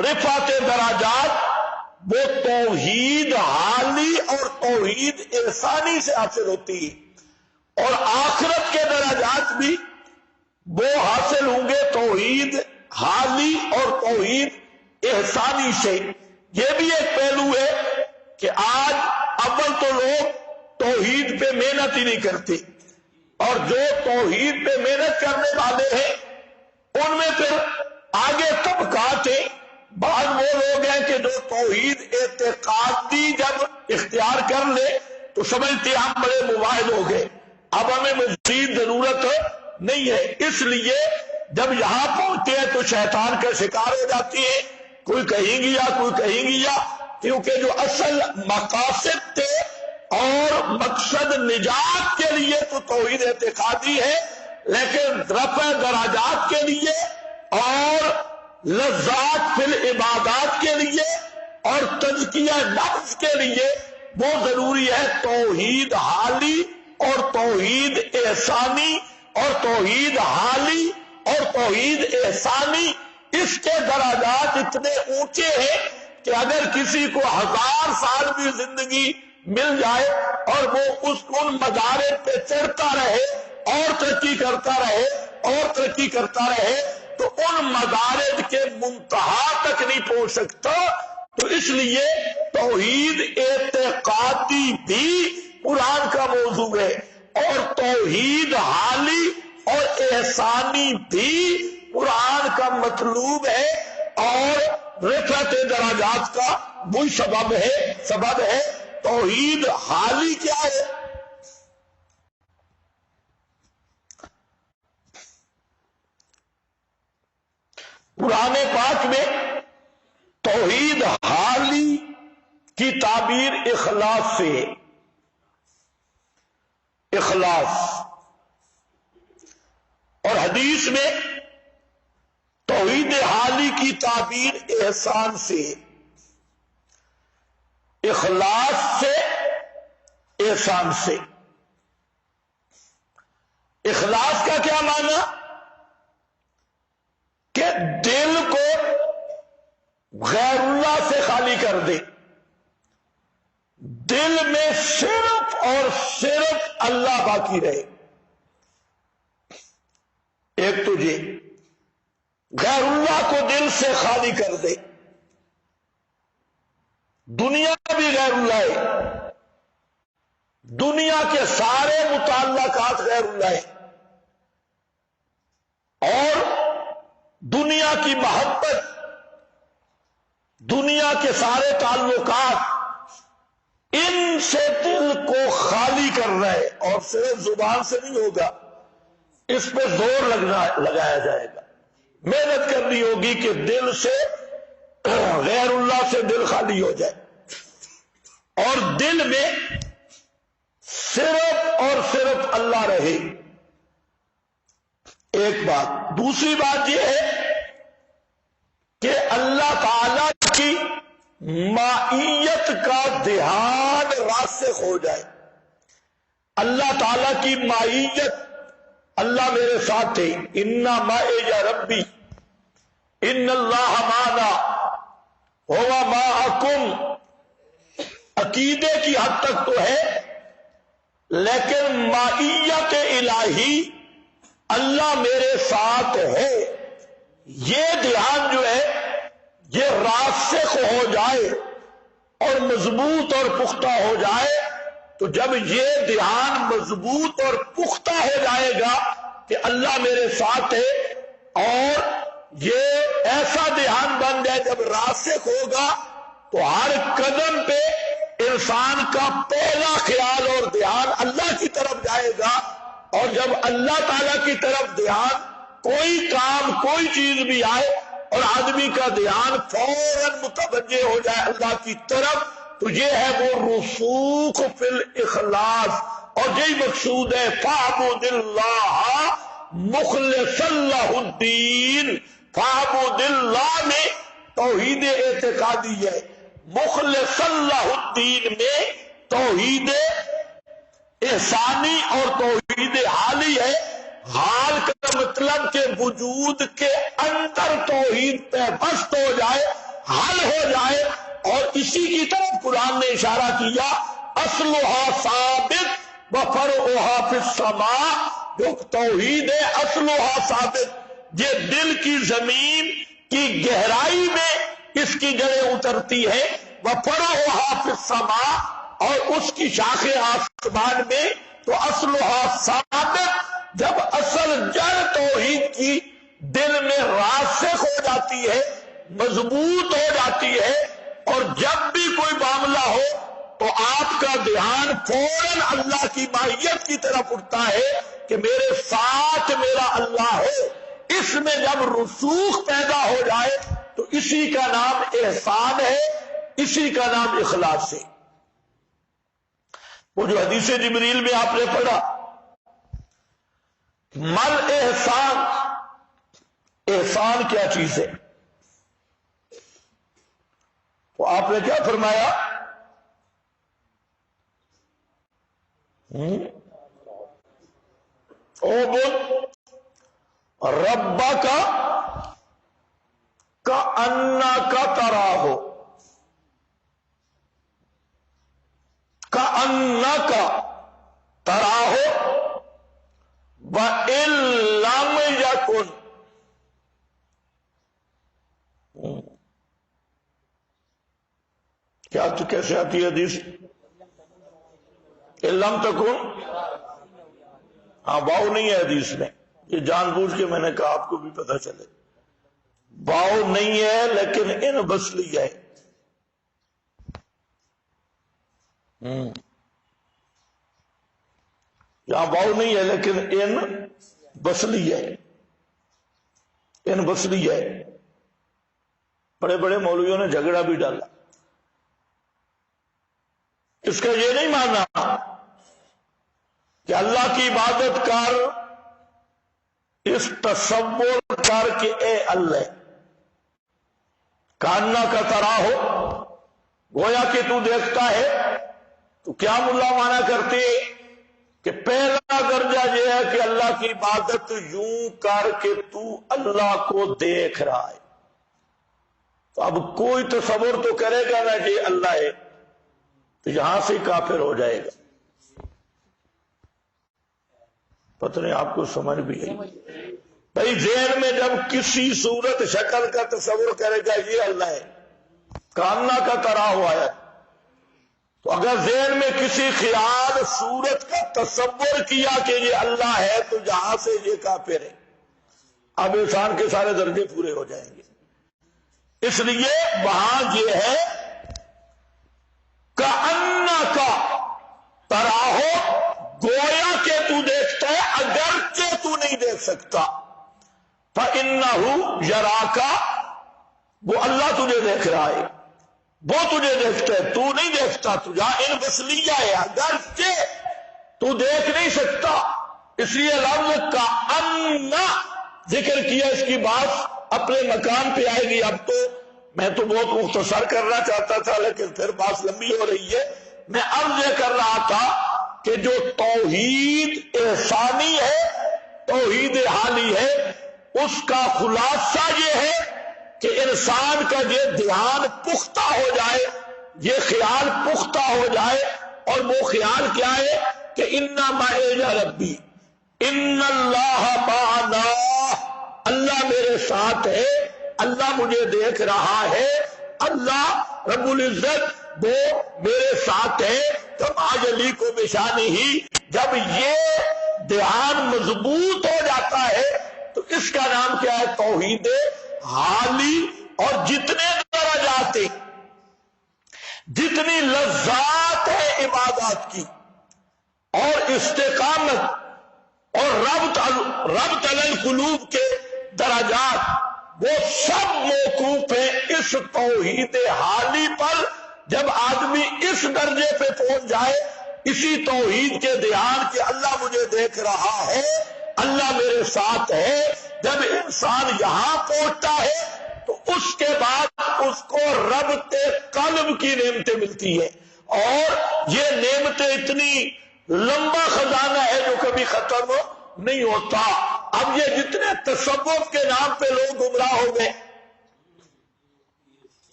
رفعت درجات وہ توحید حالی اور توحید احسانی سے حاصل ہوتی ہے، اور آخرت کے درجات بھی وہ حاصل ہوں گے توحید حالی اور توحید احسانی سے۔ یہ بھی ایک پہلو ہے کہ آج اول تو لوگ توحید پہ محنت ہی نہیں کرتے، اور جو توحید پہ محنت کرنے والے ہیں ان میں پھر آگے طبقات ہیں۔ بعض وہ لوگ ہیں کہ جو توحید اعتقادی جب اختیار کر لے تو سمجھتے ہم بڑے مواحد ہو گئے، اب ہمیں مزید ضرورت نہیں ہے۔ اس لیے جب یہاں پہنچتے ہیں تو شیطان کا شکار ہو جاتی ہے، کوئی کہیں گی یا کوئی کہیں گی یا، کیونکہ جو اصل مقاصد تھے اور مقصد نجات کے لیے تو توحید اعتقادی ہے، لیکن رفع دراجات کے لیے اور لذات فی العبادات کے لیے اور تزکیہ نفس کے لیے وہ ضروری ہے توحید حالی اور توحید احسانی، اور توحید حالی اور توحید احسانی اس کے درجات اتنے اونچے ہیں کہ اگر کسی کو 1000 سال بھی زندگی مل جائے اور وہ ان مدارج پہ چڑھتا رہے اور ترقی کرتا رہے اور ترقی کرتا رہے تو ان مدارج کے منتہا تک نہیں پہنچ سکتا۔ تو اس لیے توحید اعتقادی بھی قرآن کا موضوع ہے، اور توحید حالی اور احسانی بھی قرآن کا مطلوب ہے، اور رفعت درجات کا وہی سبب ہے۔ توحید حالی کیا ہے؟ قرآن پاک میں توحید حالی کی تعبیر اخلاص سے ہے، اخلاص، اور حدیث میں توحید حالی کی تعبیر احسان سے ہے، اخلاص سے، احسان سے۔ اخلاص کا کیا معنی؟ کہ دل کو غیر اللہ سے خالی کر دے، دل میں صرف اور صرف اللہ باقی رہے۔ ایک تجھے غیر اللہ کو دل سے خالی کر دے، دنیا بھی غیر اللہ ہے، دنیا کے سارے متعلقات غیر اللہ ہیں، اور دنیا کی محبت، دنیا کے سارے تعلقات، ان سے دل کو خالی کرنا ہے، اور صرف زبان سے نہیں ہوگا، اس پہ زور لگایا جائے گا، محنت کرنی ہوگی کہ دل سے غیر اللہ سے دل خالی ہو جائے، اور دل میں صرف اور صرف اللہ رہے۔ ایک بات۔ دوسری بات یہ ہے کہ اللہ تعالی کی مائیت کا دھیان راسخ ہو جائے، اللہ تعالی کی مائیت، اللہ میرے ساتھ ہے، انا معی ربی ان اللہ معنا ہوا معکم، عقیدے کی حد تک تو ہے، لیکن مائیت الہی اللہ میرے ساتھ ہے، یہ دھیان جو ہے یہ راسخ ہو جائے اور مضبوط اور پختہ ہو جائے، تو جب یہ دھیان مضبوط اور پختہ ہو جائے گا کہ اللہ میرے ساتھ ہے، اور یہ ایسا دھیان بن جائے جب راسخ ہوگا تو ہر قدم پہ انسان کا پہلا خیال اور دھیان اللہ کی طرف جائے گا، اور جب اللہ تعالی کی طرف دھیان، کوئی کام کوئی چیز بھی آئے اور آدمی کا دھیان فوراً متوجہ ہو جائے اللہ کی طرف، تو یہ ہے وہ رسوخ فی الاخلاص، اور یہی مقصود ہے فاعبد اللہ مخلصا لہ الدین۔ فاعبد اللہ میں توحید اعتقادی ہے، مخلصا لہ الدین میں توحید احسانی اور توحید حالی ہے۔ حال کا مطلب کہ وجود کے اندر توحید پہ بست ہو جائے، حل ہو جائے، اور اسی کی طرف قرآن نے اشارہ کیا اصلھا ثابت و فرعھا فی السماء. جو توحید ہے اصلھا ثابت، یہ دل کی زمین کی گہرائی میں اس کی جڑیں اترتی ہے. وفرعھا فی السماء، اور اس کی شاخیں آسمان میں. تو اصلھا ثابت، جب اصل جڑ توحید کی دل میں راسخ ہو جاتی ہے، مضبوط ہو جاتی ہے، اور جب بھی کوئی معاملہ ہو تو آپ کا دھیان فوراً اللہ کی ماہیت کی طرف اٹھتا ہے کہ میرے ساتھ میرا اللہ ہے. اس میں جب رسوخ پیدا ہو جائے تو اسی کا نام احسان ہے، اسی کا نام اخلاص ہے. وہ جو حدیث جبریل میں آپ نے پڑھا مل احسان، احسان کیا چیز ہے، تو آپ نے کیا فرمایا؟ اعبد ربک کأنک تراہ، کأنک تراہ وإن لم یکن. کیا تو کیسے آتی ہے حدیث؟ لم تکن، ہاں واؤ نہیں ہے حدیث میں، یہ جان بوجھ کے میں نے کہا آپ کو بھی پتہ چلے. واؤ نہیں ہے لیکن ان بسلی ہے. یہاں واؤ نہیں ہے لیکن ان بسلی ہے، ان بسلی ہے. بڑے بڑے مولویوں نے جھگڑا بھی ڈالا. اس کا یہ نہیں ماننا کہ اللہ کی عبادت کر، اس تصور کر کے اے اللہ کاننا کا طرح ہو، گویا کہ تو دیکھتا ہے. تو کیا ملا مانا کرتے کہ پہلا درجہ یہ ہے کہ اللہ کی عبادت یوں کر کے تو اللہ کو دیکھ رہا ہے. تو اب کوئی تصور تو کرے گا نا کہ اللہ ہے، تو یہاں سے کافر ہو جائے گا. پتہ نہیں آپ کو سمجھ بھی ہے بھائی. ذہن میں جب کسی صورت شکل کا تصور کرے گا یہ اللہ ہے، کاننا کا طرح ہوا ہے، تو اگر ذہن میں کسی خیال صورت کا تصور کیا کہ یہ اللہ ہے تو یہاں سے یہ کافر ہے. اب انسان کے سارے درجے پورے ہو جائیں گے. اس لیے وہاں یہ ہے کأنک تراہ، گویا کہ تو دیکھتا ہے اگرچہ تو نہیں دیکھ سکتا. فإنہ یراک، وہ اللہ تجھے دیکھ رہا ہے، وہ تجھے دیکھتا ہے، تو نہیں دیکھتا. تو جہاں ان بسلیہ ہے، اگرچہ تو دیکھ نہیں سکتا. اس لیے لفظ کأن ذکر کیا. اس کی بات اپنے مقام پہ آئے گی. اب تو میں تو بہت مختصر کرنا چاہتا تھا لیکن پھر بات لمبی ہو رہی ہے. میں عرض یہ کر رہا تھا کہ جو توحید احسانی ہے، توحید حالی ہے، اس کا خلاصہ یہ ہے کہ انسان کا یہ دھیان پختہ ہو جائے، یہ خیال پختہ ہو جائے. اور وہ خیال کیا ہے کہ انا معی ربی، ان اللہ معنا، اللہ میرے ساتھ ہے، اللہ مجھے دیکھ رہا ہے، اللہ رب العزت وہ میرے ساتھ ہے. کما علی کو بشانی ہی. جب یہ دھیان مضبوط ہو جاتا ہے تو اس کا نام کیا ہے؟ توحید حالی. اور جتنے درجات ہیں، جتنی لذات ہے عبادات کی، اور استقامت اور ربط علی القلوب کے درجات، وہ سب موقوف ہیں اس توحید حالی پر. جب آدمی اس درجے پہ پہنچ جائے، اسی توحید کے دھیان کہ اللہ مجھے دیکھ رہا ہے، اللہ میرے ساتھ ہے، جب انسان یہاں پہنچتا ہے تو اس کے بعد اس کو ربط قلب کی نعمتیں ملتی ہیں. اور یہ نعمتیں اتنی لمبا خزانہ ہے جو کبھی ختم نہیں ہوتا. اب یہ جتنے تصوف کے نام پہ لوگ گمراہ ہو گئے،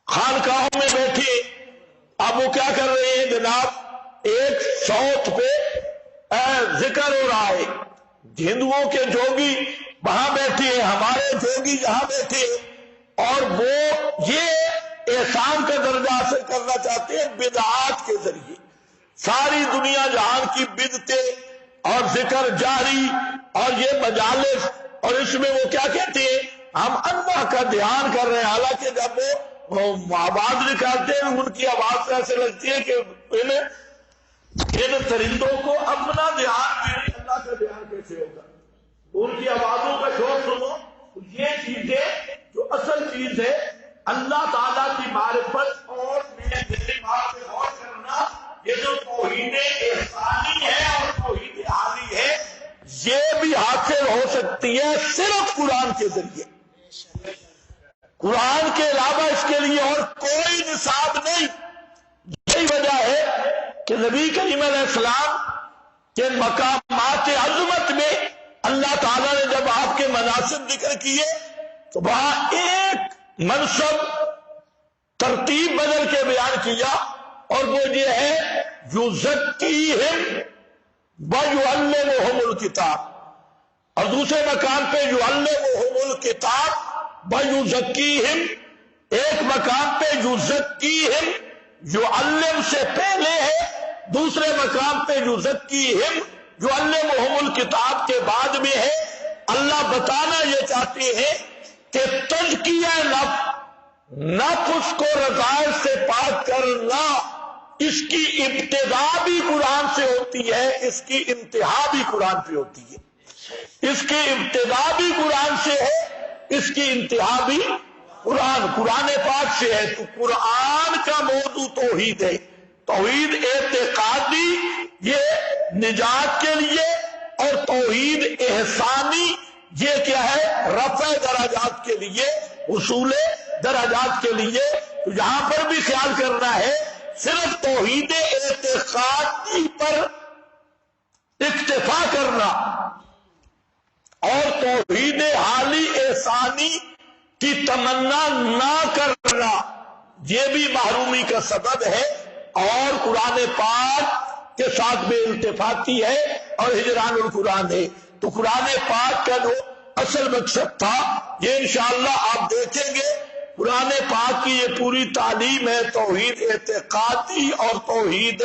خانقاہوں میں بیٹھے، اب وہ کیا کر رہے ہیں جناب، ایک سوت پہ ذکر ہو رہا ہے، ہندوؤں کے جوگی وہاں بیٹھے ہیں، ہمارے جوگی یہاں بیٹھے ہیں، اور وہ یہ احسان کا درجہ حاصل کرنا چاہتے ہیں بدعات کے ذریعے۔ ساری دنیا جہان کی بدعتیں اور ذکر جاری اور یہ مجالس، اور اس میں وہ کیا کہتے ہیں، ہم اللہ کا دھیان کر رہے ہیں، حالانکہ جب وہ آواز نکالتے ہیں ان کی آواز ایسے لگتی ہے کہ ان درندوں کو اپنا دھیان بھی نہیں، اللہ کا دھیان کیسے ہوگا؟ ان کی آوازوں کا شور سنو۔ یہ چیزیں جو اصل چیز ہے اللہ تعالیٰ کی معرفت اور میرے دل بات پہ غور کرنا، یہ جو توحید احسانی ہے اور توحید حالی ہے، یہ بھی حاصل ہو سکتی ہے صرف قرآن کے ذریعے۔ قرآن کے علاوہ اس کے لیے اور کوئی نصاب نہیں۔ یہی وجہ ہے کہ نبی کریم علیہ السلام کے مقامات عظمت میں اللہ تعالیٰ نے جب آپ کے مناسب ذکر کیے تو وہاں ایک منصب ترتیب بدل کے بیان کیا، اور وہ یہ ہے یزکیہم ویعلمہم الکتاب، اور دوسرے مقام پہ یعلمہم الکتاب ویزکیہم، ایک مقام پہ یزکیہم یعلم سے پہلے ہے، دوسرے مقام پہ یزکیہم یعلمہم الکتاب کے بعد میں ہے۔ اللہ بتانا یہ چاہتے ہیں کہ تزکیہ نفس کو رذائل سے پاک کرنا، اس کی ابتدا بھی قرآن سے ہوتی ہے، اس کی انتہا بھی قرآن پہ ہوتی ہے۔ اس کی ابتدا بھی قرآن سے ہے، اس کی انتہا بھی قرآن پاک سے ہے۔ تو قرآن کا موضوع توحید ہے، توحید اعتقادی یہ نجات کے لیے، اور توحید احسانی یہ کیا ہے، رفع درجات کے لیے، حصول درجات کے لیے۔ تو یہاں پر بھی خیال کرنا ہے، صرف توحید اعتقادی پر اکتفا کرنا اور توحید حالی احسانی کی تمنا نہ کرنا، یہ بھی محرومی کا سبب ہے، اور قرآن پاک کے ساتھ بے التفاتی ہے اور ہجران القرآن ہے۔ تو قرآن پاک کا جو اصل مقصد تھا، یہ انشاءاللہ آپ دیکھیں گے، قرآن پاک کی یہ پوری تعلیم ہے توحید اعتقادی اور توحید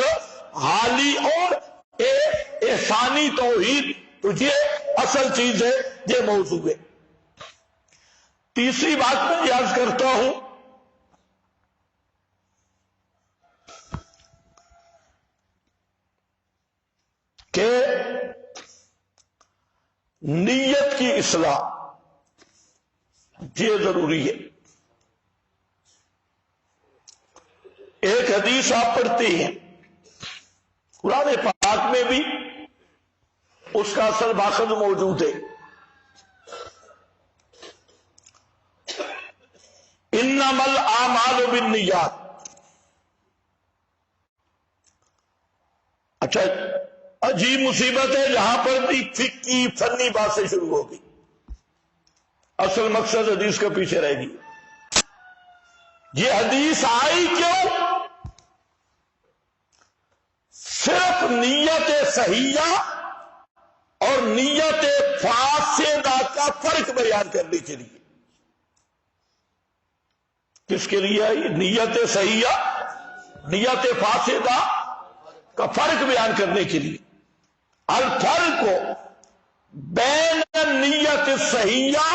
حالی اور احسانی توحید، تو یہ اصل چیز ہے، یہ موضوع ہے۔ تیسری بات میں یاد کرتا ہوں کہ نیت کی اصلاح یہ ضروری ہے۔ ایک حدیث آپ پڑھتے ہیں قرآن پاک میں بھی، اس کا اصل ماخذ موجود ہے، انما الاعمال بالنیات۔ اچھا، عجیب مصیبت ہے، یہاں پر بھی فقہی فنی باتیں شروع ہو گئی، اصل مقصد حدیث کا پیچھے رہ گئی۔ یہ حدیث آئی کیوں؟ صرف نیت صحیحہ اور نیت فاسدہ کا فرق بیان کرنے کے لیے۔ کس کے لیے آئی؟ نیت صحیحہ نیت فاسدہ کا فرق بیان کرنے کے لیے۔ الفرق بین نیت صحیحہ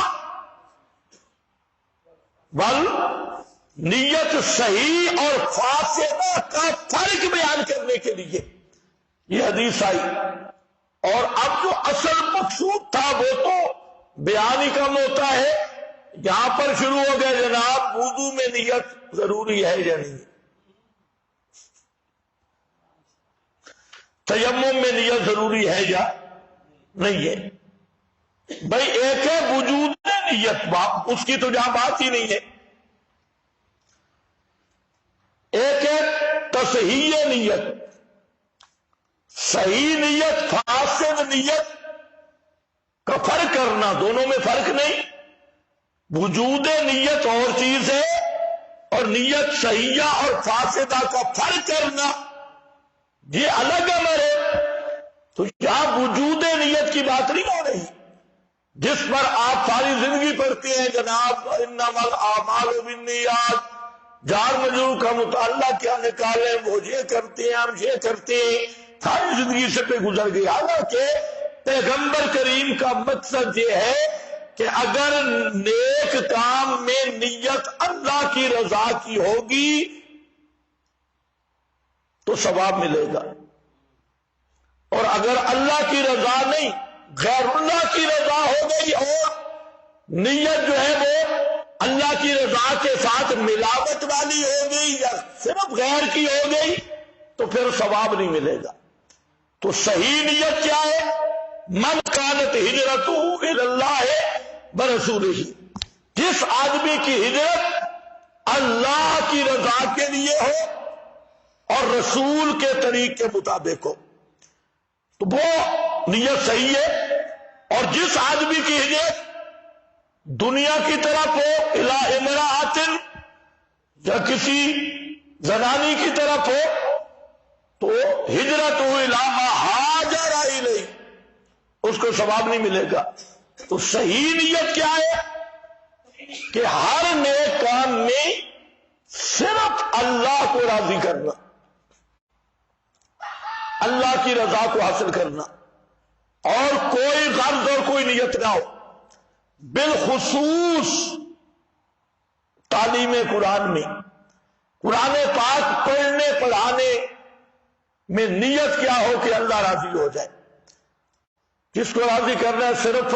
نیت صحیح اور فاسدہ کا فرق بیان کرنے کے لیے یہ حدیث آئی۔ اور اب جو اصل مقصود تھا وہ تو بیان ہی کم ہوتا ہے، یہاں پر شروع ہو گیا جناب وضو میں نیت ضروری ہے یا نہیں، تیمم میں نیت ضروری ہے یا نہیں ہے۔ بھائی ایک ہے وجود نیت، اس کی تو جہاں بات ہی نہیں ہے، ایک ہے تصحیح نیت، صحیح نیت فاسد نیت کا فرق کرنا، دونوں میں فرق نہیں۔ وجود نیت اور چیز ہے اور نیت صحیحہ اور فاسدہ کا فرق کرنا یہ الگ امر ہے. تو یہاں وجود نیت کی بات نہیں ہو رہی جس پر آپ ساری زندگی پڑھتے ہیں جناب انما الاعمال بالنیات، جار مجرور کا مطالعہ کیا نکالیں، وہ یہ کرتے ہیں ہم یہ کرتے ہیں، ساری زندگی سے پہ گزر گئی. حالانکہ پیغمبر کریم کا مقصد یہ ہے کہ اگر نیک کام میں نیت اللہ کی رضا کی ہوگی تو ثواب ملے گا، اور اگر اللہ کی رضا نہیں غیر اللہ کی رضا ہو گئی اور نیت جو ہے وہ اللہ کی رضا کے ساتھ ملاوٹ والی ہو گئی یا صرف غیر کی ہو گئی تو پھر ثواب نہیں ملے گا. تو صحیح نیت کیا ہے؟ من کانت ہجرتہ الی اللہ برسولہ، جس آدمی کی ہجرت اللہ کی رضا کے لیے ہو اور رسول کے طریق کے مطابق ہو تو وہ نیت صحیح ہے. اور جس آدمی کی ہجرت دنیا کی طرف ہو الی امرأۃ یا کسی زنانی کی طرف ہو تو ہجرت الی ما ہاجر الیہ، اس کو ثواب نہیں ملے گا. تو صحیح نیت کیا ہے کہ ہر نیک کام میں صرف اللہ کو راضی کرنا، اللہ کی رضا کو حاصل کرنا، اور کوئی غرض اور کوئی نیت نہ ہو. بالخصوص تعلیم قرآن میں، قرآن پاک پڑھنے پڑھانے میں نیت کیا ہو کہ اللہ راضی ہو جائے. جس کو راضی کرنا ہے صرف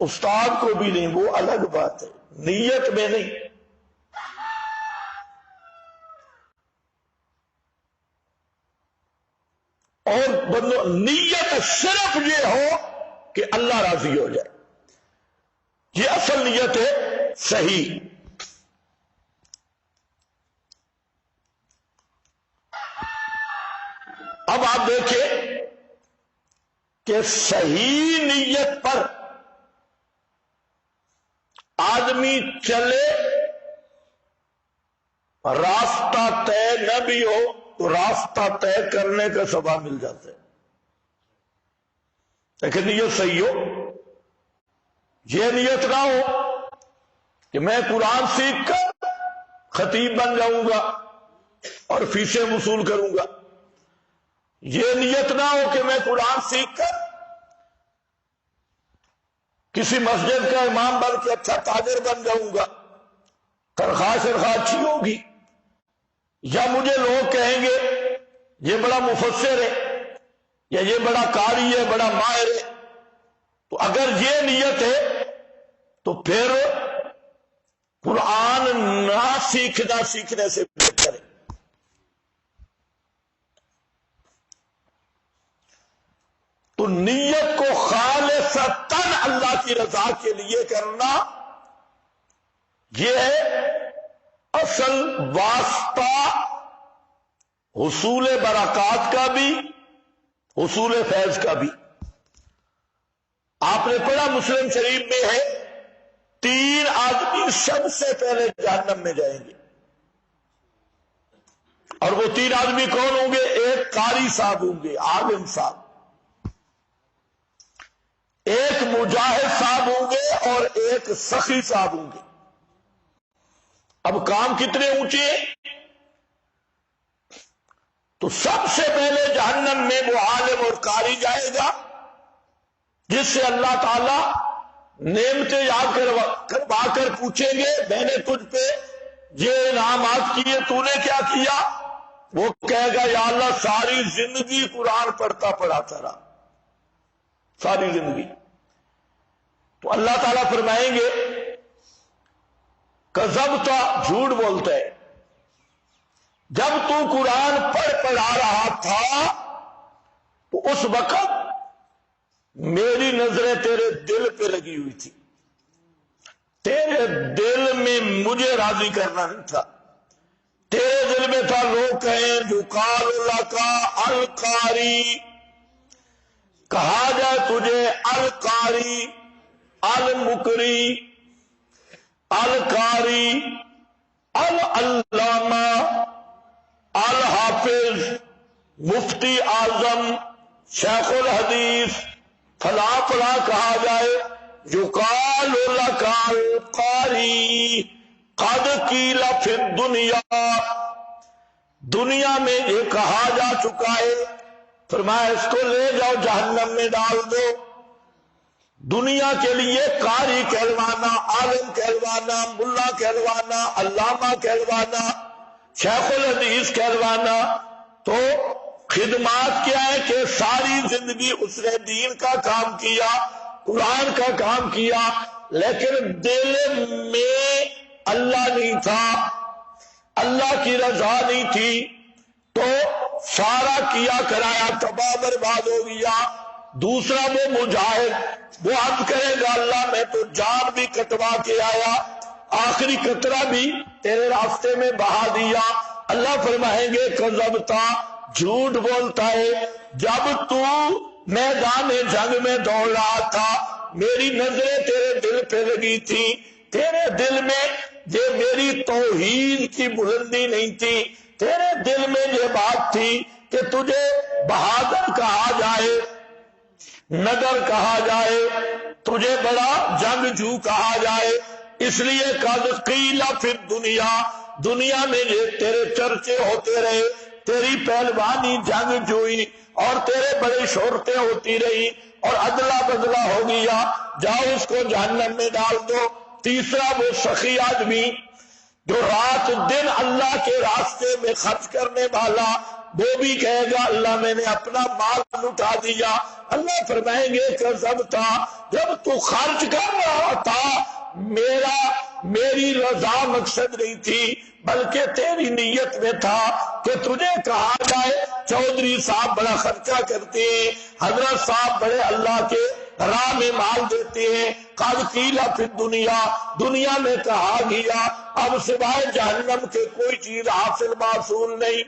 استاد کو بھی نہیں، وہ الگ بات ہے، نیت میں نہیں. اور نیت صرف یہ ہو کہ اللہ راضی ہو جائے، یہ اصل نیت ہے صحیح. اب آپ دیکھیں کہ صحیح نیت پر آدمی چلے، راستہ طے نہ بھی ہو تو راستہ طے کرنے کا ثواب مل جاتا ہے، لیکن نیت صحیح ہو. یہ نیت نہ ہو کہ میں قرآن سیکھ کر خطیب بن جاؤں گا اور فیسیں وصول کروں گا. یہ نیت نہ ہو کہ میں قرآن سیکھ کر کسی مسجد کا امام بن کے اچھا تاجر بن جاؤں گا، تنخواہ اچھی ہوگی، یا مجھے لوگ کہیں گے یہ بڑا مفسر ہے یا یہ بڑا قاری ہے، بڑا ماہر ہے. تو اگر یہ نیت ہے تو پھر قرآن نہ سیکھنا سیکھنے سے بہتر ہے. تو نیت کو خالصتاً اللہ کی رضا کے لیے کرنا یہ ہے اصل واسطہ حصول برکات کا بھی، حصول فیض کا بھی. آپ نے پڑھا مسلم شریف میں ہے 3 آدمی سب سے پہلے جہنم میں جائیں گے، اور وہ 3 آدمی کون ہوں گے؟ ایک قاری صاحب ہوں گے، عالم صاحب، ایک مجاہد صاحب ہوں گے، اور ایک سخی صاحب ہوں گے. اب کام کتنے اونچے ہیں؟ تو سب سے پہلے جہنم میں وہ عالم اور قاری جائے گا جس سے اللہ تعالی نعمتیں یاد کروا کر پوچھیں گے میں نے تجھ پہ یہ انعامات کیے، تو نے کیا کیا؟ وہ کہے گا یا اللہ ساری زندگی قرآن پڑھتا پڑھاتا رہا، ساری زندگی. تو اللہ تعالیٰ فرمائیں گے کذبتا، جھوٹ بولتا ہے، جب تو قرآن پڑھا رہا تھا تو اس وقت میری نظریں تیرے دل پہ لگی ہوئی تھی، تیرے دل میں مجھے راضی کرنا نہیں تھا، تیرے دل میں تھا لوگ کہیں یقال لک القاری، کہا جائے تجھے القاری، المقری، القاری العلامہ الحافظ مفتی اعظم شیخ الحدیث فلاں فلاں کہا جائے، یقال لک القاری قد قیل فی الدنیا، دنیا میں یہ کہا جا چکا ہے، فرمایا اس کو لے جاؤ جہنم میں ڈال دو۔ دنیا کے لیے قاری کہلوانا، عالم کہلوانا، ملا کہلوانا، علامہ کہلوانا، شیخ الحدیث کہلوانا، تو خدمات کیا ہے کہ ساری زندگی اس نے دین کا کام کیا، قرآن کا کام کیا، لیکن دل میں اللہ نہیں تھا، اللہ کی رضا نہیں تھی، تو سارا کیا کرایا تباہ برباد ہو گیا۔ دوسرا وہ مجاہد، وہ عرض کرے گا اللہ میں تو جان بھی کٹوا کے آیا، آخری قطرہ بھی تیرے راستے میں بہا دیا۔ اللہ فرمائیں گے کذبتا، جھوٹ بولتا ہے، جب تو میدان جنگ میں دوڑ رہا تھا میری نظریں تیرے دل پہ لگی تھی، تیرے دل میں یہ میری توحید کی بلندی نہیں تھی، تیرے دل میں یہ بات تھی کہ تجھے بہادر کہا جائے، نگر کہا جائے، تجھے بڑا جنگجو کہا جائے، اس لیے قد قیل فی الدنیا، دنیا میں یہ تیرے چرچے ہوتے رہے، تیری پہلوانی جنگ جوئی اور تیرے بڑے شہرتیں ہوتی رہی اور ادلا بدلا ہو گیا، جاؤ اس کو جہنم میں ڈال دو۔ تیسرا وہ سخی آدمی جو رات دن اللہ کے راستے میں خرچ کرنے والا، وہ بھی کہے گا اللہ میں نے اپنا مال لٹا دیا۔ اللہ فرمائیں گے کذبتا، جب تو خرچ کر رہا تھا میری رضا مقصد نہیں تھی، بلکہ تیری نیت میں تھا کہ تجھے کہا جائے چودھری صاحب بڑا خرچہ کرتے ہیں، حضرت صاحب بڑے اللہ کے راہ میں مال دیتے ہیں، قد قیل فی الدنیا، دنیا میں کہا گیا، اب سوائے جہنم کے کوئی چیز حاصل معصول نہیں۔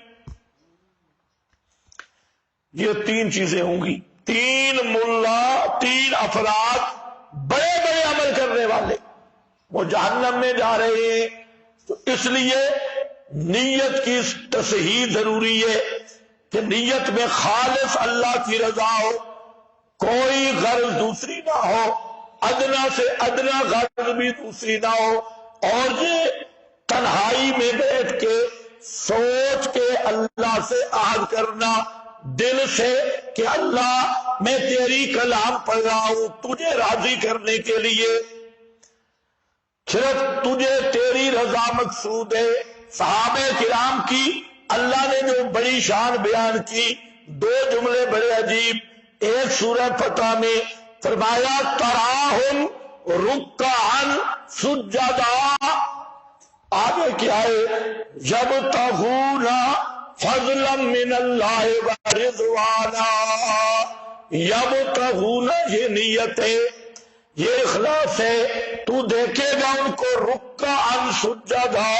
یہ تین چیزیں ہوں گی، تین ملا، تین افراد بڑے بڑے عمل کرنے والے، وہ جہنم میں جا رہے ہیں۔ تو اس لیے نیت کی تصحیح ضروری ہے کہ نیت میں خالص اللہ کی رضا ہو، کوئی غرض دوسری نہ ہو، ادنا سے ادنا غرض بھی دوسری نہ ہو، اور یہ تنہائی میں بیٹھ کے سوچ کے اللہ سے عہد کرنا دل سے کہ اللہ میں تیری کلام پڑھ رہا ہوں تجھے راضی کرنے کے لیے، صرف تجھے تیری رضا مقصود ہے۔ صحابہ کرام کی اللہ نے جو بڑی شان بیان کی، دو جملے بڑے عجیب، ایک سورہ فتح میں فرمایا تراہم رکعا سجدا، آگے کیا ہے یبتغون فضلا من اللہ ورضوانا، یبتغون یہ نیت ہے، یہ اخلاص ہے، تو دیکھے گا ان کو رکعا سجدا،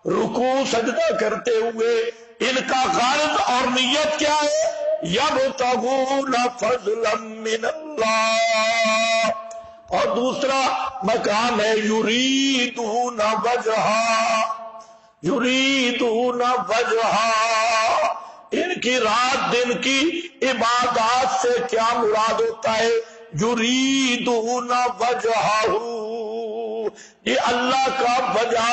رکوع سجدہ کرتے ہوئے، ان کا غرض اور نیت کیا ہے یبتغون فضلا من اللہ، اور دوسرا مقام ہے یریدون وجہا، یریدون وجہا، ان کی رات دن کی عبادات سے کیا مراد ہوتا ہے یریدون وجہہ، یہ اللہ کا وجہ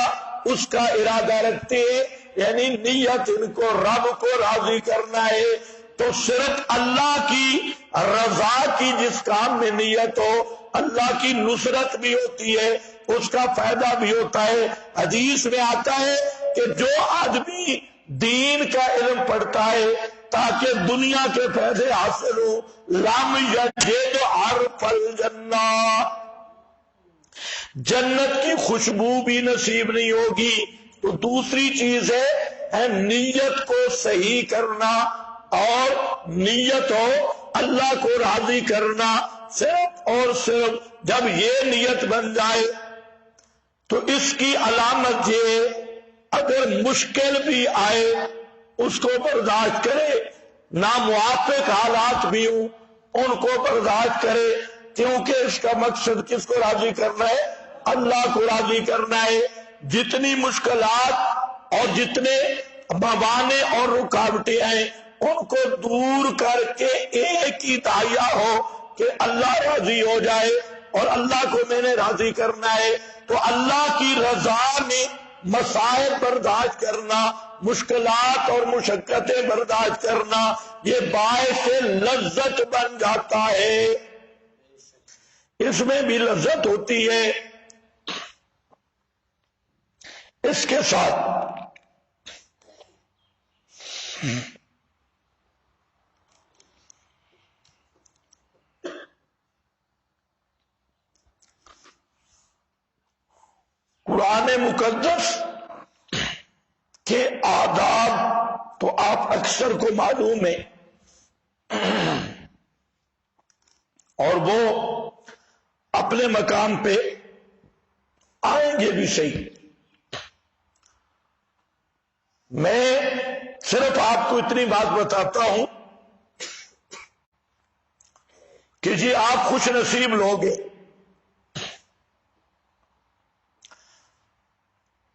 اس کا ارادہ رکھتے ہیں، یعنی نیت ان کو رب کو راضی کرنا ہے۔ تو صرف اللہ کی رضا کی جس کام میں نیت ہو، اللہ کی نصرت بھی ہوتی ہے، اس کا فائدہ بھی ہوتا ہے۔ حدیث میں آتا ہے کہ جو آدمی دین کا علم پڑھتا ہے تاکہ دنیا کے فائدے حاصل ہو، لم یجد عرف الجنہ، جنت کی خوشبو بھی نصیب نہیں ہوگی۔ تو دوسری چیز ہے نیت کو صحیح کرنا، اور نیت ہو اللہ کو راضی کرنا، صرف اور صرف جب یہ نیت بن جائے تو اس کی علامت یہ اگر مشکل بھی آئے اس کو برداشت کرے، ناموافق حالات بھی ہوں ان کو برداشت کرے، کیونکہ اس کا مقصد کس کو راضی کرنا ہے اللہ کو راضی کرنا ہے. جتنی مشکلات اور جتنے موانع اور رکاوٹیں ہیں ان کو دور کر کے ایک ہی داعیہ ہو کہ اللہ راضی ہو جائے اور اللہ کو میں نے راضی کرنا ہے. تو اللہ کی رضا میں مسائل برداشت کرنا، مشکلات اور مشقتیں برداشت کرنا، یہ باعث لذت بن جاتا ہے. اس میں بھی لذت ہوتی ہے. اس کے ساتھ قرآن مقدس کے آداب تو آپ اکثر کو معلوم ہے، اور وہ اپنے مقام پہ آئیں گے بھی صحیح. میں صرف آپ کو اتنی بات بتاتا ہوں کہ جی آپ خوش نصیب لوگ ہیں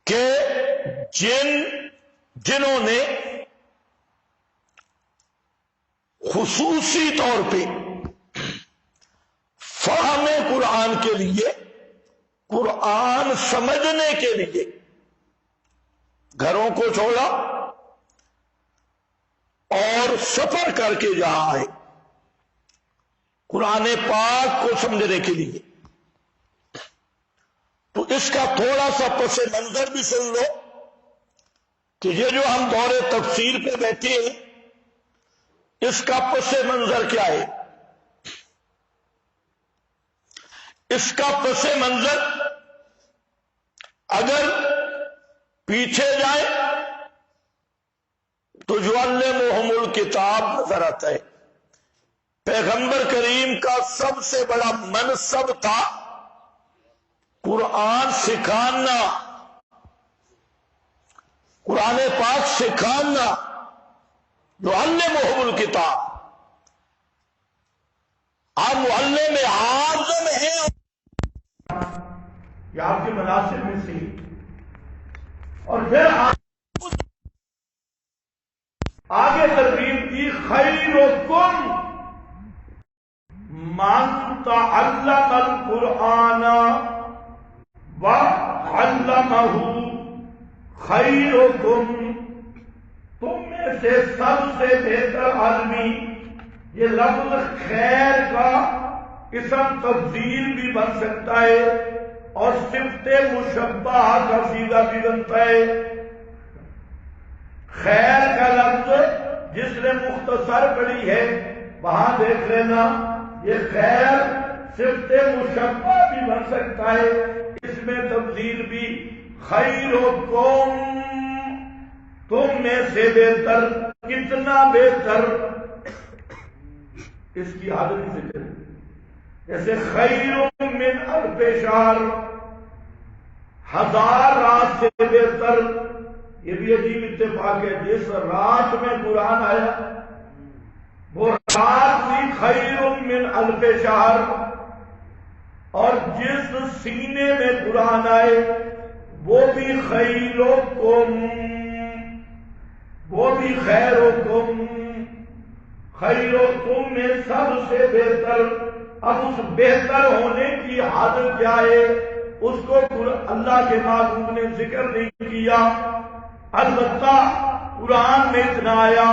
کہ جنہوں نے خصوصی طور پہ فہم قرآن کے لیے، قرآن سمجھنے کے لیے گھروں کو چھوڑا اور سفر کر کے جہاں آئے قرآن پاک کو سمجھنے کے لیے. تو اس کا تھوڑا سا پس منظر بھی سن لو کہ یہ جو ہم دور تفسیر پہ بیٹھے ہیں اس کا پس منظر کیا ہے. اس کا پس منظر اگر پیچھے جائے تو یعلمہم الکتاب نظر آتا ہے. پیغمبر کریم کا سب سے بڑا منصب تھا قرآن سکھانا، قرآن پاک سکھانا. یعلمہم الکتاب، آپ معلم اعظم ہیں. یہ آپ کے مناسب میں سے، اور پھر آگے ترغیب دی خیرکم من تعلم القرآن وعلمہ. خیرکم، تم میں سے سب سے بہتر آدمی. یہ لفظ خیر کا اسم تفضیل بھی بن سکتا ہے اور صفت مشبہ کا صیغہ بھی بنتا ہے. خیر کا لفظ جس نے مختصر پڑھی ہے وہاں دیکھ لینا، یہ خیر صفت مشبہ بھی بن سکتا ہے، اس میں تفضیل بھی. خیرکم، تم میں سے بہتر. کتنا بہتر، اس کی عادت سے کریں. جیسے خیر من الف شہر، 1000 رات سے بہتر. یہ بھی عجیب اتفاق ہے، جس رات میں قرآن آیا وہ رات بھی خیر من الف شہر، اور جس سینے میں قرآن آئے وہ بھی خیرکم، وہ بھی خیرکم. خیرکم میں سب سے بہتر. اب اس بہتر ہونے کی حد کیا ہے اس کو اللہ کے محبوب نے ذکر نہیں کیا. البتہ قرآن میں اتنا آیا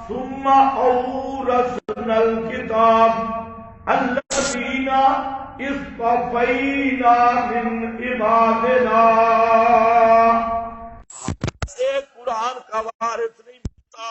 ثم اورثنا الکتاب الذین اصطفینا من عبادنا. ایک قرآن کا وارث نہیں ملتا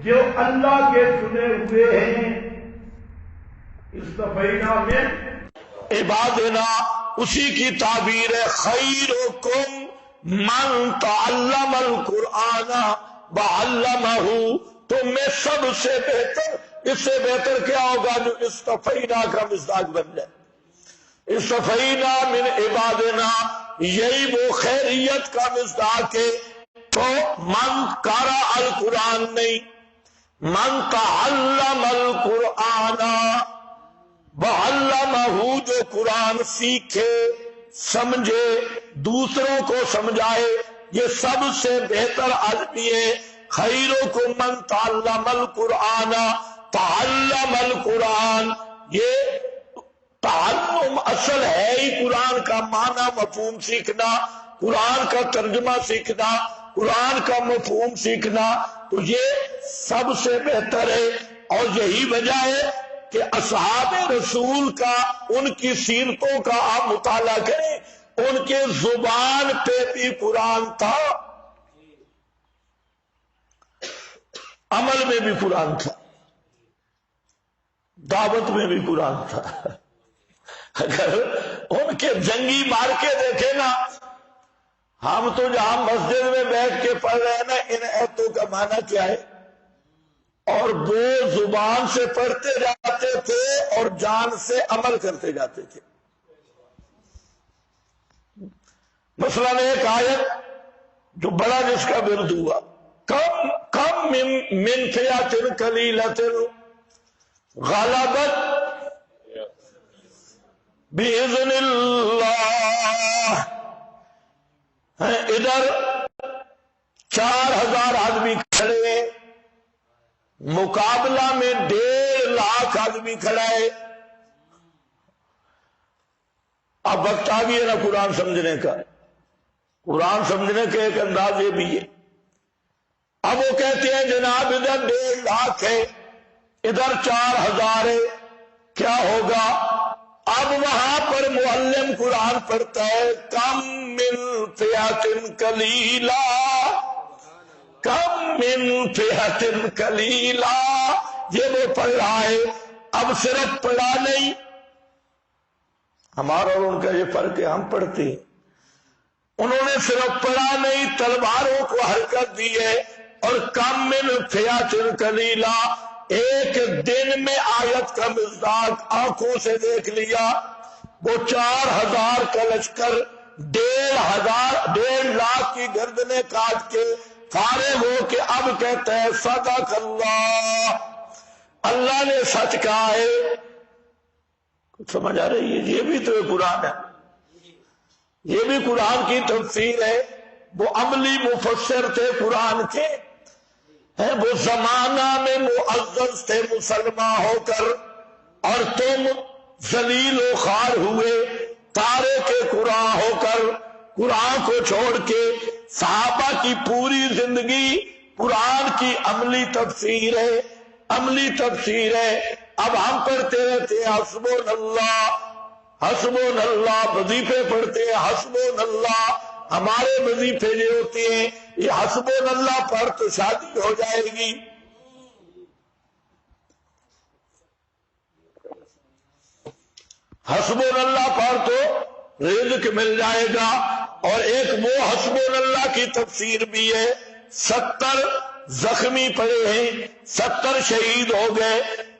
جو اللہ کے چنے ہوئے ہیں، استفینا میں عبادنا اسی کی تعبیر ہے، خیرکم من تعلم القرآن وعلمہ، تم میں سب سے بہتر، اس سے بہتر کیا ہوگا جو استفینا کا مصداق بن جائے۔ استفینا من عبادنا، یہی وہ خیریت کا مصداق ہے۔ تو من قرأ القرآن نہیں، من تعلم القرآن وعلمہ، جو قرآن سیکھے سمجھے دوسروں کو سمجھائے، یہ سب سے بہتر آدمی ہے۔ خیرکم من تعلم القرآن، تعلم القرآن، یہ تعلم اصل ہے ہی قرآن کا معنی مفہوم سیکھنا، قرآن کا ترجمہ سیکھنا، قرآن کا مفہوم سیکھنا، تو یہ سب سے بہتر ہے۔ اور یہی وجہ ہے کہ اصحاب رسول کا، ان کی سیرتوں کا آپ مطالعہ کریں، ان کے زبان پہ بھی قرآن تھا، عمل میں بھی قرآن تھا، دعوت میں بھی قرآن تھا۔ اگر ان کے جنگی مارکے دیکھے نا، ہم تو جہاں مسجد میں بیٹھ کے پڑھ رہے ہیں نا، ان ایتوں کا معنی کیا ہے، اور وہ زبان سے پڑھتے جاتے تھے اور جان سے عمل کرتے جاتے تھے۔ مثلا ایک آیت جو بڑا جس کا ورد ہوا، کم من فئۃ قلیلۃ غلبت بإذن اللہ، ادھر 4000 آدمی کھڑے، مقابلہ میں 1.5 لاکھ آدمی کھڑا ہے۔ اب وقت آ گیا نا قرآن سمجھنے کا، قرآن سمجھنے کے ایک انداز یہ بھی ہے۔ اب وہ کہتے ہیں جناب ادھر 1.5 لاکھ ہے، ادھر 4000 ہے، کیا ہوگا؟ اب وہاں پر معلم قرآن پڑھتا ہے، کم من فئۃ قلیلہ، کم من فئۃ قلیلہ، یہ وہ پڑھ رہا ہے۔ اب صرف پڑھا نہیں، ہمارا اور ان کا یہ فرق ہے، ہم پڑھتے ہیں، انہوں نے صرف پڑھا نہیں، تلواروں کو حرکت دی ہے۔ اور کم من فئۃ قلیلہ، ایک دن میں آیت کا مصداق آنکھوں سے دیکھ لیا، وہ 4000 کا لشکر 1.5 لاکھ کی گردنیں کاٹ کے فارغ ہو کے اب کہتا ہے صدق اللہ، اللہ نے سچ کہا ہے۔ کچھ سمجھ آ رہی ہے؟ یہ بھی تو قرآن ہے، یہ بھی قرآن کی تفسیر ہے۔ وہ عملی مفسر تھے قرآن کے، وہ زمانہ میں معزز تھے مسلمان ہو کر، اور تم ذلیل و خوار ہوئے تارے کے قرآن ہو کر، قرآن کو چھوڑ کے۔ صحابہ کی پوری زندگی قرآن کی عملی تفسیر ہے، عملی تفسیر ہے۔ اب ہم پڑھتے رہتے ہیں حسبنا اللہ، حسبنا اللہ، وظیفے پڑھتے ہیں حسبنا اللہ، ہمارے وظیفے یہ ہوتے ہیں، یہ حسبنا اللہ پڑھ تو شادی ہو جائے گی، حسبنا اللہ پڑھ تو رزق مل جائے گا۔ اور ایک وہ حسبنا اللہ کی تفسیر بھی ہے، 70 زخمی پڑے ہیں، 70 شہید ہو گئے،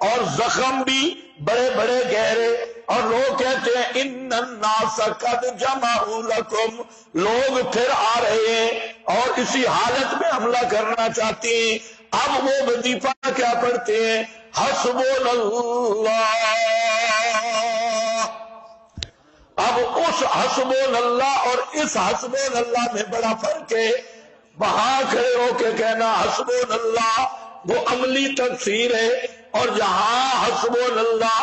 اور زخم بھی بڑے بڑے گہرے، اور لوگ کہتے ہیں ان الناس قد جمعوا لکم، لوگ پھر آ رہے ہیں اور اسی حالت میں حملہ کرنا چاہتے ہیں۔ اب وہ وظیفہ کیا پڑھتے ہیں؟ حسبنا اللہ۔ اب اس حسبنا اللہ اور اس حسبنا اللہ میں بڑا فرق ہے۔ وہاں کھڑے ہو کے کہنا حسبنا اللہ وہ عملی تفسیر ہے، اور جہاں حسبنا اللہ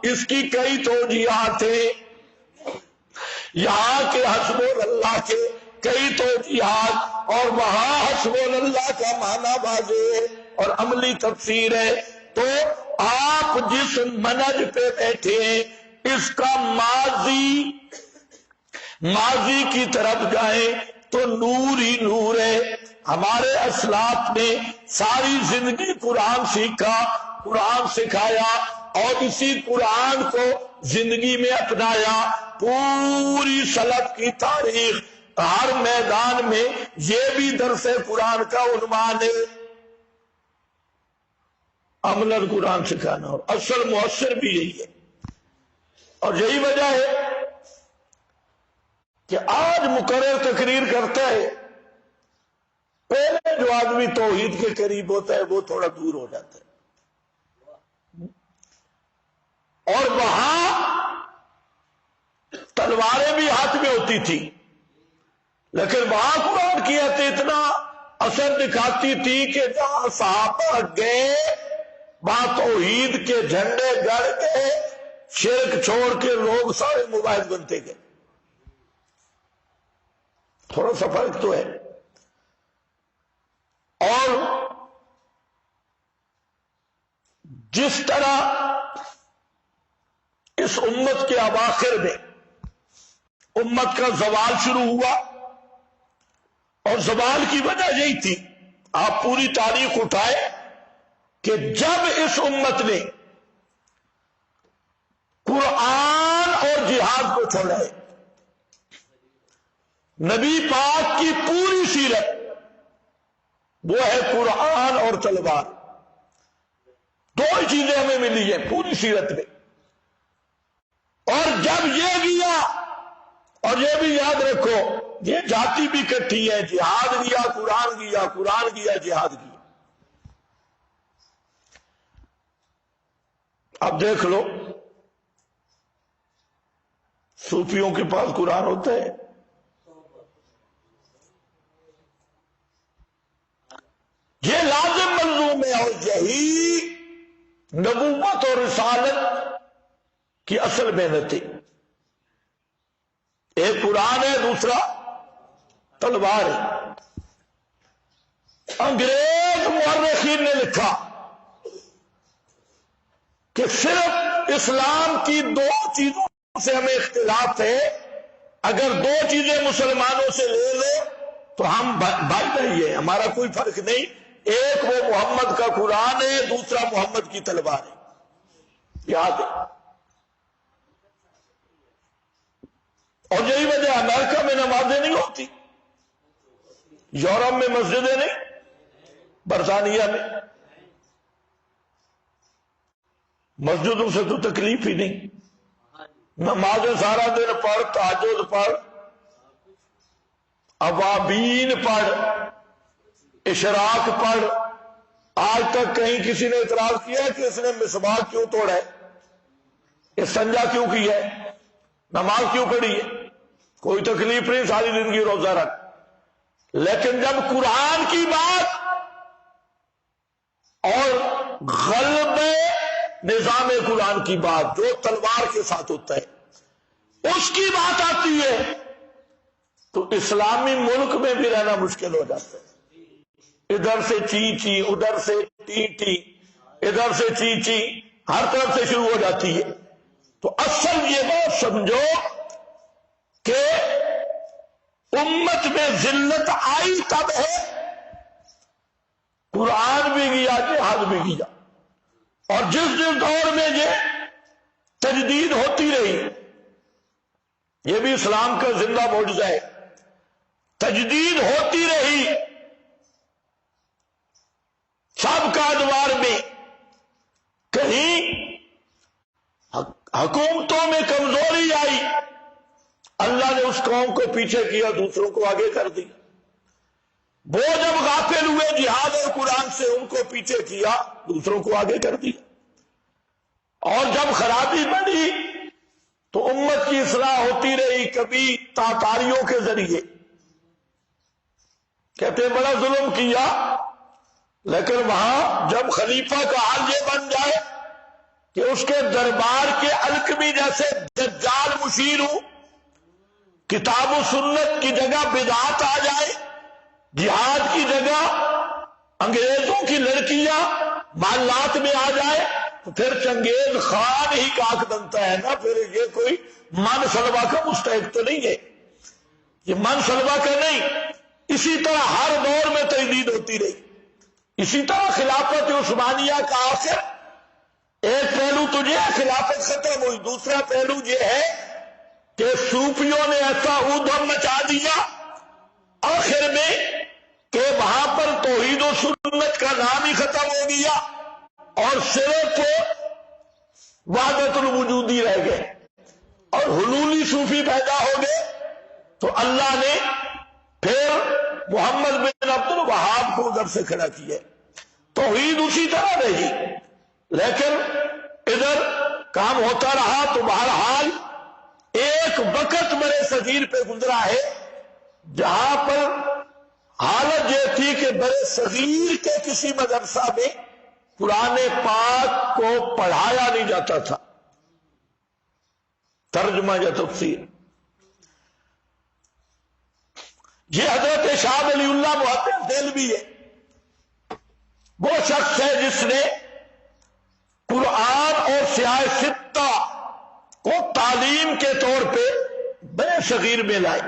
اس کی کئی توجیہات ہیں، یہاں کے حسبنا اللہ کے کئی توجیہات، اور وہاں حسبنا اللہ کا معنی واضح ہے اور عملی تفسیر ہے۔ تو آپ جس منہج پہ بیٹھے ہیں اس کا ماضی کی طرف جائیں تو نور ہی نور ہے۔ ہمارے اسلاف نے ساری زندگی قرآن سیکھا، قرآن سکھایا اور اسی قرآن کو زندگی میں اپنایا۔ پوری سلف کی تاریخ ہر میدان میں یہ بھی درس قرآن کا عنوان ہے، عملاً قرآن سکھانا، اور اصل مؤثر بھی یہی ہے۔ اور یہی وجہ ہے کہ آج مقرر تقریر کرتا ہے، پہلے جو آدمی توحید کے قریب ہوتا ہے وہ تھوڑا دور ہو جاتا ہے، اور وہاں تلواریں بھی ہاتھ میں ہوتی تھی، لیکن وہاں قرآن کی آیت اتنا اثر دکھاتی تھی کہ جہاں صحابہ گئے وہاں توحید کے جھنڈے گڑ کے شرک چھوڑ کے لوگ سارے مباحث بنتے گئے۔ تھوڑا سا فرق تو ہے۔ اور جس طرح اس امت کے اواخر میں امت کا زوال شروع ہوا، اور زوال کی وجہ یہی تھی، آپ پوری تاریخ اٹھائے کہ جب اس امت نے قرآن اور جہاد کو چھوڑا ہے، نبی پاک کی پوری سیرت وہ ہے قرآن اور تلوار، دو ہی چیزیں ہمیں ملی ہیں پوری سیرت میں۔ اور جب یہ گیا، اور یہ بھی یاد رکھو یہ جاتی بھی کٹھی ہے، جہاد گیا قرآن گیا، قرآن گیا جہاد گیا۔ اب دیکھ لو صوفیوں کے پاس قرآن ہوتا ہے، یہ لازم ملزوم ہے، اور یہی نبوت اور رسالت کی اصل محنت ہے۔ ایک قرآن ہے، دوسرا تلوار ہے۔ انگریز مورخین نے لکھا کہ صرف اسلام کی دو چیزوں سے ہمیں اختلاف ہے، اگر دو چیزیں مسلمانوں سے لے لو تو ہم بھائی بھائی ہیں، ہمارا کوئی فرق نہیں۔ ایک وہ محمد کا قرآن ہے، دوسرا محمد کی تلوار ہے، یاد ہے۔ اور یہی وجہ امریکہ میں نمازیں نہیں ہوتی، یورپ میں مسجدیں نہیں، برطانیہ میں مسجدوں سے تو تکلیف ہی نہیں، نمازیں سارا دن پڑھ، تہجد پڑھ، اوابین پڑھ، اشراق پڑھ۔ آج تک کہیں کسی نے اعتراض کیا ہے کہ اس نے مصباح کیوں توڑا ہے، استنجا کیوں کیا ہے، نماز کیوں پڑھی ہے؟ کوئی تکلیف نہیں، ساری زندگی روزہ رکھ۔ لیکن جب قرآن کی بات اور غلب نظام قرآن کی بات جو تلوار کے ساتھ ہوتا ہے اس کی بات آتی ہے تو اسلامی ملک میں بھی رہنا مشکل ہو جاتا ہے۔ ادھر سے چی چی، ادھر سے ٹی ٹی، ادھر سے چی چی، ہر طرف سے شروع ہو جاتی ہے۔ تو اصل یہ بات سمجھو کہ امت میں ذلت آئی تب ہے، قرآن بھی گیا جہاد بھی گیا، اور جس دور میں یہ تجدید ہوتی رہی، یہ بھی اسلام کا زندہ معجزہ ہے، تجدید ہوتی رہی سب کا ادوار میں، کہیں حکومتوں میں کمزوری آئی، اللہ نے اس قوم کو پیچھے کیا، دوسروں کو آگے کر دیا۔ وہ جب غافل ہوئے جہاد اور قرآن سے، ان کو پیچھے کیا، دوسروں کو آگے کر دیا۔ اور جب خرابی بڑھی تو امت کی اصلاح ہوتی رہی، کبھی تاتاریوں کے ذریعے، کہتے ہیں بڑا ظلم کیا، لیکن وہاں جب خلیفہ کا حال یہ بن جائے کہ اس کے دربار کے القمی جیسے دجال مشیر ہوں، کتاب و سنت کی جگہ بدعات آ جائے، جہاد کی جگہ انگریزوں کی لڑکیاں محلات میں آ جائے، تو پھر چنگیز خان ہی کاک بنتا ہے نا۔ پھر یہ کوئی من سلوا کا مستحق تو نہیں ہے، یہ من سلوا کا نہیں، اسی طرح ہر دور میں تجدید ہوتی رہی. اسی طرح خلافت عثمانیہ کا آخر ایک پہلو تو یہ ہے خلافت ختم ہوئی، دوسرا پہلو یہ ہے کہ صوفیوں نے ایسا ادھم مچا دیا آخر میں کہ وہاں پر توحید و سنت کا نام ہی ختم ہو گیا اور صرف وحدت الوجودی رہ گئے اور حلولی صوفی پیدا ہو گئے. تو اللہ نے پھر محمد بن عبد الوہاب کو ادھر سے کھڑا کیا. توحید اسی طرح رہی لیکن ادھر کام ہوتا رہا. تو بہرحال ایک وقت برے صغیر پہ گزرا ہے جہاں پر حالت یہ تھی کہ برے صغیر کے کسی مدرسہ میں قرآن پاک کو پڑھایا نہیں جاتا تھا. ترجمہ یا تفسیر یہ حضرت شاہ ولی اللہ محدث دہلوی ہے. وہ شخص ہے جس نے قرآن اور سیاہ ستہ کو تعلیم کے طور پہ بڑے صغیر میں لائے.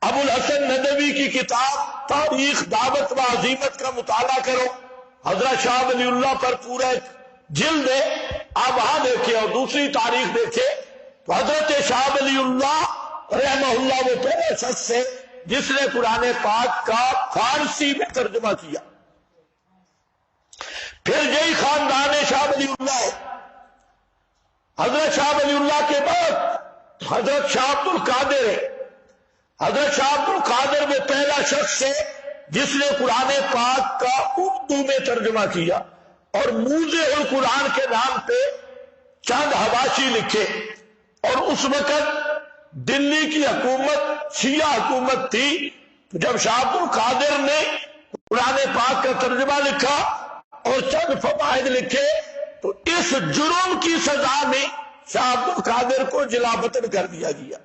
ابو الحسن ندوی کی کتاب تاریخ دعوت و عزیمت کا مطالعہ کرو، حضرت شاہ ولی اللہ پر پورا ایک جلد ہے، آپ وہاں دیکھیں اور دوسری تاریخ دیکھیں تو حضرت شاہ ولی اللہ رحمہ اللہ وہ پہلے شخص ہے جس نے قرآن پاک کا فارسی میں ترجمہ کیا. پھر یہی خاندان شاہ ولی اللہ ہے. حضرت شاہ ولی اللہ کے بعد حضرت شاہ عبد القادر ہے. حضرت شاہ عبد القادر میں پہلا شخص ہے جس نے قرآن پاک کا اردو میں ترجمہ کیا اور موزے القرآن کے نام پہ چند حواشی لکھے. اور اس وقت دلی کی حکومت شیعہ حکومت تھی. جب شاہ عبد القادر نے قرآن پاک کا ترجمہ لکھا اور چند فوائد لکھے تو اس جرم کی سزا میں شاہ عبد القادر کو جلا وطن کر دیا گیا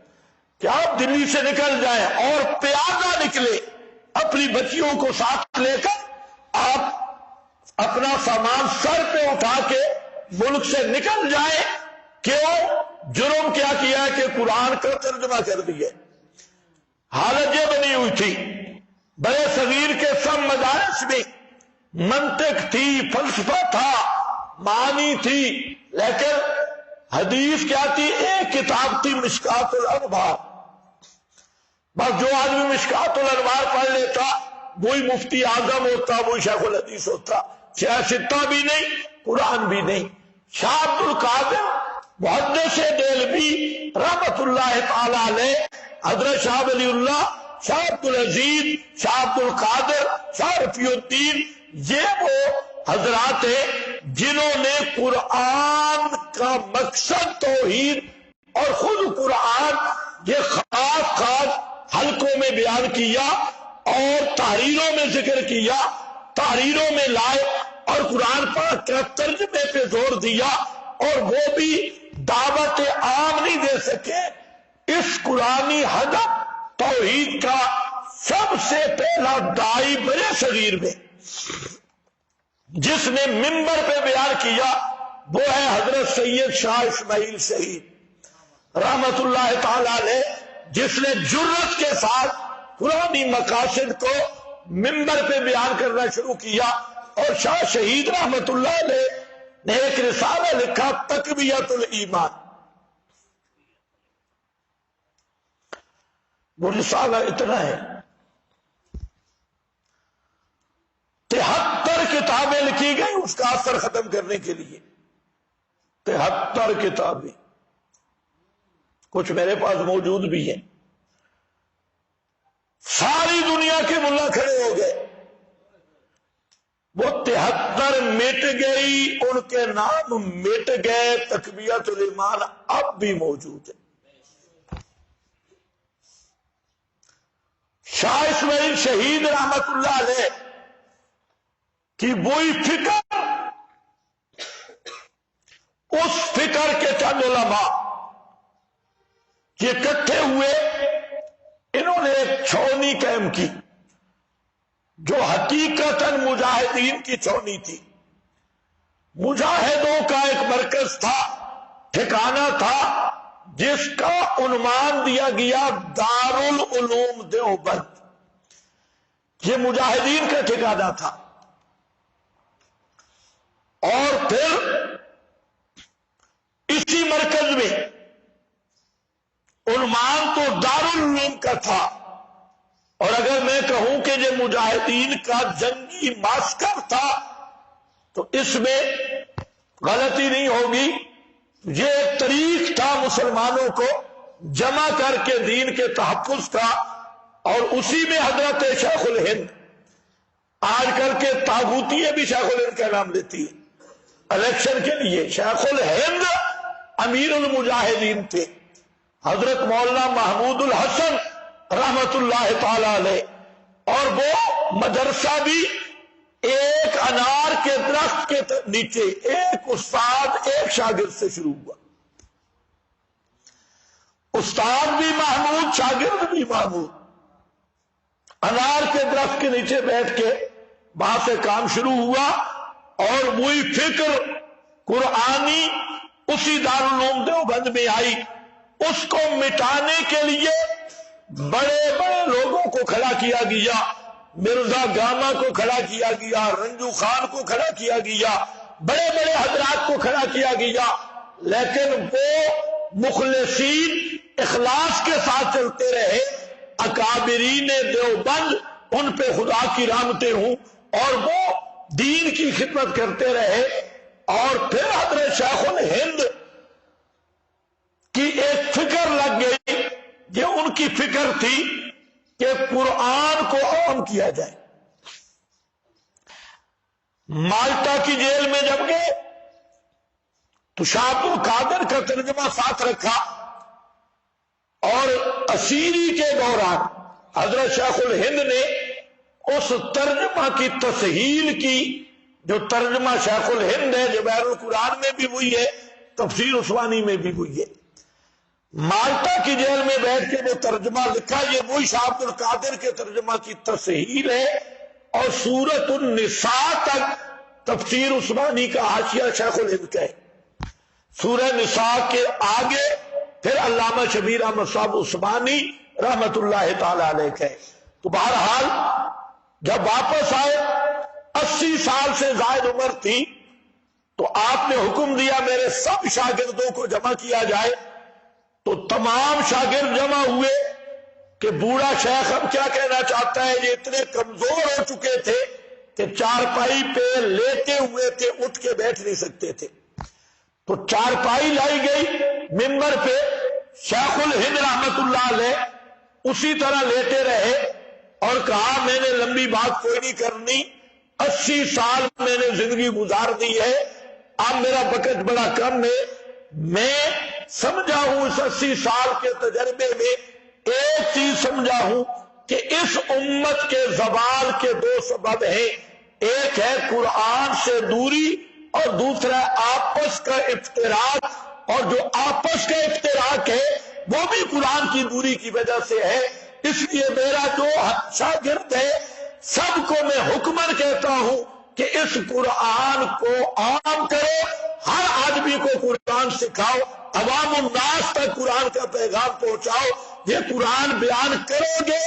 کہ آپ دلی سے نکل جائیں اور پیادہ نکلے اپنی بچیوں کو ساتھ لے کر آپ اپنا سامان سر پہ اٹھا کے ملک سے نکل جائیں. کیوں؟ جرم کیا کیا کہ قرآن کا ترجمہ کر دیا. حالت یہ بنی ہوئی تھی بڑے صغیر کے سب مدارس میں منطق تھی، فلسفہ تھا، معنی تھی، لیکن حدیث کیا تھی؟ ایک کتاب تھی مشکات الانوار. بس جو آدمی مشکات الانوار پڑھ لیتا وہی مفتی اعظم ہوتا، وہی شیخ الحدیث ہوتا. سیاہ ستہ بھی نہیں، قرآن بھی نہیں. شاہ عبد القادر محدث دہلوی رحمت اللہ تعالی علیہ، حضرت شاہ ولی اللہ، شاہ عبد العزیز، شاہ عبد القادر، شاہ رفیع الدین، یہ وہ حضرات ہیں جنہوں نے قرآن کا مقصد توحید اور خود قرآن یہ خاص خاص حلقوں میں بیان کیا اور تحریروں میں ذکر کیا، تحریروں میں لائے اور قرآن پاک کا ترجمے پہ زور دیا. اور وہ بھی دعوت عام نہیں دے سکے. اس قرآنی ہدف توحید کا سب سے پہلا داعی بڑے صغیر میں جس نے منبر پہ بیان کیا وہ ہے حضرت سید شاہ اسماعیل شہید رحمت اللہ تعالی علیہ، جس نے جرت کے ساتھ قرآنی مقاصد کو منبر پہ بیان کرنا شروع کیا. اور شاہ شہید رحمت اللہ علیہ نے ایک رسالہ لکھا تقویت الایمان. وہ رسالہ اتنا ہے 73 کتابیں لکھی گئی اس کا اثر ختم کرنے کے لیے. 73 کتابیں، کچھ میرے پاس موجود بھی ہیں. ساری دنیا کے ملا کھڑے ہو گئے. وہ 73 مٹ گئی، ان کے نام مٹ گئے. تقویت الایمان اب بھی موجود ہے. شاہ اسماعیل شہید رحمت اللہ علیہ کی وہی فکر، اس فکر کے چند علماء یہ اکٹھے ہوئے، انہوں نے ایک چھونی قائم کی جو حقیقتاً مجاہدین کی چھونی تھی. مجاہدوں کا ایک مرکز تھا، ٹھکانہ تھا، جس کا عنوان دیا گیا دارالعلوم دیوبند. یہ مجاہدین کا ٹھکانہ تھا. اور پھر اسی مرکز میں عنوان تو دارالعلوم کا تھا. اور اگر میں کہوں کہ یہ مجاہدین کا جنگی معسکر تھا تو اس میں غلطی نہیں ہوگی. یہ ایک طریق تھا مسلمانوں کو جمع کر کے دین کے تحفظ کا. اور اسی میں حضرت شیخ الہند، آج کل کے طاغوتیے بھی شیخ الہند کا نام لیتی ہے الیکشن کے لیے، شیخ الہند امیر المجاہدین تھے. حضرت مولانا محمود الحسن رحمت اللہ تعالی علیہ. اور وہ مدرسہ بھی ایک انار کے درخت کے نیچے، ایک استاد ایک شاگرد سے شروع ہوا. استاد بھی محمود، شاگرد بھی محمود. انار کے درخت کے نیچے بیٹھ کے وہاں سے کام شروع ہوا. اور وہی فکر قرآنی اسی دارالعلوم دیوبند میں آئی. اس کو مٹانے کے لیے بڑے بڑے لوگوں کو کھڑا کیا گیا. مرزا گاما کو کھڑا کیا گیا، رنجو خان کو کھڑا کیا گیا، بڑے بڑے حضرات کو کھڑا کیا گیا. لیکن وہ مخلصین اخلاص کے ساتھ چلتے رہے. اکابرین دیوبند، ان پہ خدا کی رحمتیں ہوں، اور وہ دین کی خدمت کرتے رہے. اور پھر حضرت شیخ الہند کی ایک فکر لگ گئی. یہ ان کی فکر تھی کہ قرآن کو عام کیا جائے. مالٹا کی جیل میں جب گئے تو شاہ عبد القادر کا ترجمہ ساتھ رکھا. اور اسیری کے دوران حضرت شیخ الہند نے اس ترجمہ کی تسہیل کی. جو ترجمہ شیخ الہند ہے جواہر القرآن میں بھی وہی ہے، تفسیر عثمانی میں بھی وہی ہے. مالٹا کی جیل میں بیٹھ کے وہ ترجمہ لکھا، یہ وہی شاہ عبد القادر کے ترجمہ کی تسہیل ہے. اور سورۃ النساء تک تفسیر عثمانی کا حاشیہ شیخ الہند کا ہے. سورہ نساء کے آگے پھر علامہ شبیر احمد صاحب عثمانی رحمت اللہ تعالی علیہ کا ہے. تو بہرحال جب واپس آئے، 80 سال سے زائد عمر تھی، تو آپ نے حکم دیا میرے سب شاگردوں کو جمع کیا جائے. تو تمام شاگرد جمع ہوئے کہ بوڑھا شیخ اب کیا کہنا چاہتا ہے. یہ اتنے کمزور ہو چکے تھے کہ چارپائی پہ لیٹے ہوئے تھے، اٹھ کے بیٹھ نہیں سکتے تھے. تو چارپائی لائی گئی ممبر پہ. شیخ الہند رحمت اللہ علیہ اسی طرح لیٹے رہے اور کہا میں نے لمبی بات کوئی نہیں کرنی، 80 سال میں نے زندگی گزار دی ہے، اب میرا وقت بڑا کم ہے. میں سمجھا ہوں اس 80 سال کے تجربے میں ایک چیز سمجھا ہوں کہ اس امت کے زوال کے 2 سبب ہیں. ایک ہے قرآن سے دوری اور دوسرا آپس کا افتراق. اور جو آپس کا افتراق ہے وہ بھی قرآن کی دوری کی وجہ سے ہے. اس لیے میرا جو شاگرد ہے سب کو میں حکمن کہتا ہوں کہ اس قرآن کو عام کرو، ہر آدمی کو قرآن سکھاؤ، عوام الناس تک قرآن کا پیغام پہنچاؤ. یہ قرآن بیان کرو گے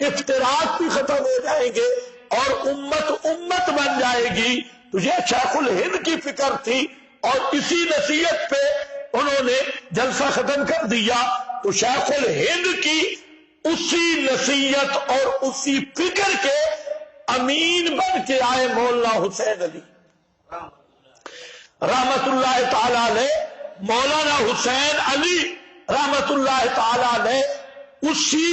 افتراق بھی ختم ہو جائیں گے اور امت بن جائے گی. تو یہ شیخ الہند کی فکر تھی اور اسی نصیحت پہ انہوں نے جلسہ ختم کر دیا. تو شیخ الہند کی اسی نصیحت اور اسی فکر کے امین بن کے آئے مولانا حسین علی رحمت اللہ تعالی علیہ. مولانا حسین علی رحمت اللہ تعالی علیہ اسی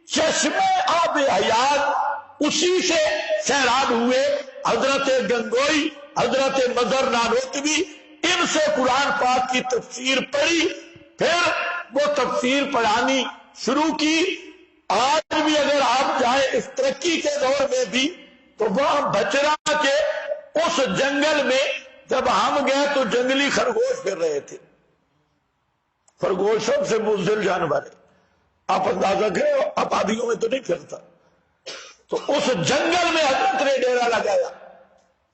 چشمے آب حیات اسی سے سیراب ہوئے. حضرت گنگوئی، حضرت مظہر نانوتوی، ان سے قرآن پاک کی تفسیر پڑھی، پھر وہ تفسیر پڑھانی شروع کی. آج بھی اگر آپ جائیں اس ترقی کے دور میں بھی تو وہاں بچرا کے اس جنگل میں جب ہم گئے تو جنگلی خرگوش پھر رہے تھے. خرگوشوں سے بزدل جانور ہے، آپ اندازہ کریں آبادیوں میں تو نہیں پھرتا. تو اس جنگل میں حضرت نے ڈیرا لگایا،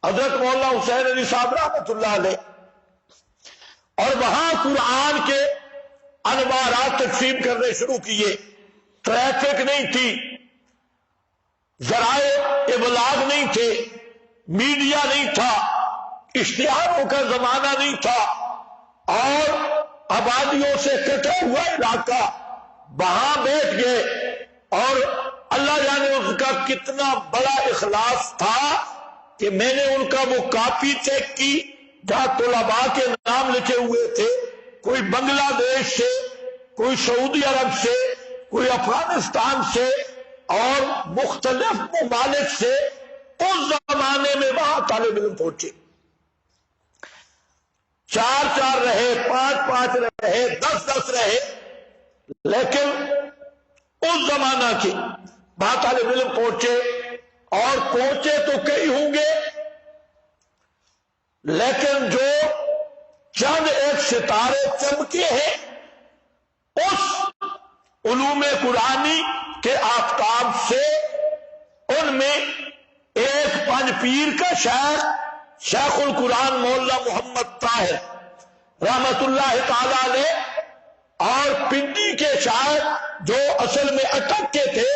حضرت مولانا حسین علی صاحب رحمت اللہ علیہ، اور وہاں قرآن کے انوارات تقسیم کرنے شروع کیے. ٹریفک نہیں تھی، ذرائع ابلاغ نہیں تھے، میڈیا نہیں تھا، اشتہاروں کا زمانہ نہیں تھا، اور آبادیوں سے کٹا ہوا علاقہ، وہاں بیٹھ گئے اور اللہ جانے اس کا کتنا بڑا اخلاص تھا کہ میں نے ان کا وہ کاپی چیک کی جہاں طلباء کے نام لکھے ہوئے تھے، کوئی بنگلہ دیش سے، کوئی سعودی عرب سے، کوئی افغانستان سے اور مختلف ممالک سے اس زمانے میں وہاں طالب علم پہنچے، 4 رہے، 5 رہے، 10 رہے، لیکن اس زمانہ کے وہاں طالب علم پہنچے، اور پہنچے تو کئی ہوں گے، لیکن جو چند ایک ستارے چمکے ہیں اس علوم قرآنی کے آفتاب سے، ان میں ایک پنج پیر کا شیخ القرآن مولانا محمد طاہر رحمت اللہ تعالی علیہ، اور پنڈی کے شاعر جو اصل میں اٹک کے تھے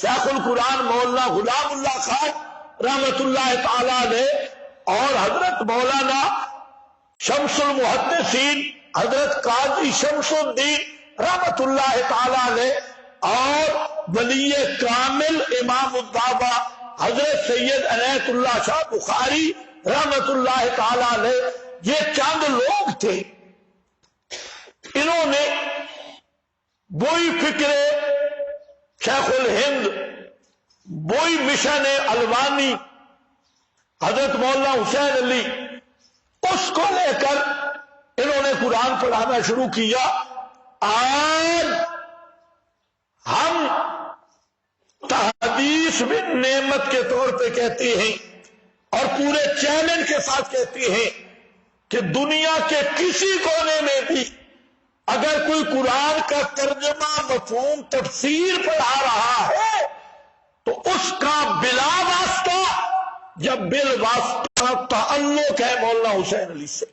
شیخ القرآن مولانا غلام اللہ خان رحمت اللہ تعالی علیہ، اور حضرت مولانا شمس المحدثین حضرت قاضی شمس الدین رحمت اللہ تعالی علیہ، اور ولی کامل امام الدعوہ حضرت سید عنایت اللہ شاہ بخاری رحمت اللہ تعالی علیہ، یہ چند لوگ تھے، انہوں نے وہی فکر شیخ الہند، وہی مشن الوانی حضرت مولانا حسین علی، اس کو لے کر انہوں نے قرآن پڑھانا شروع کیا۔ آج ہم تحدیث بن نعمت کے طور پہ کہتے ہیں اور پورے چیلنج کے ساتھ کہتے ہیں کہ دنیا کے کسی کونے میں بھی اگر کوئی قرآن کا ترجمہ، مفہوم، تفسیر پڑھا رہا ہے تو اس کا بلا واسطہ یا بال واسطہ تعلق ہے مولانا حسین علی سے۔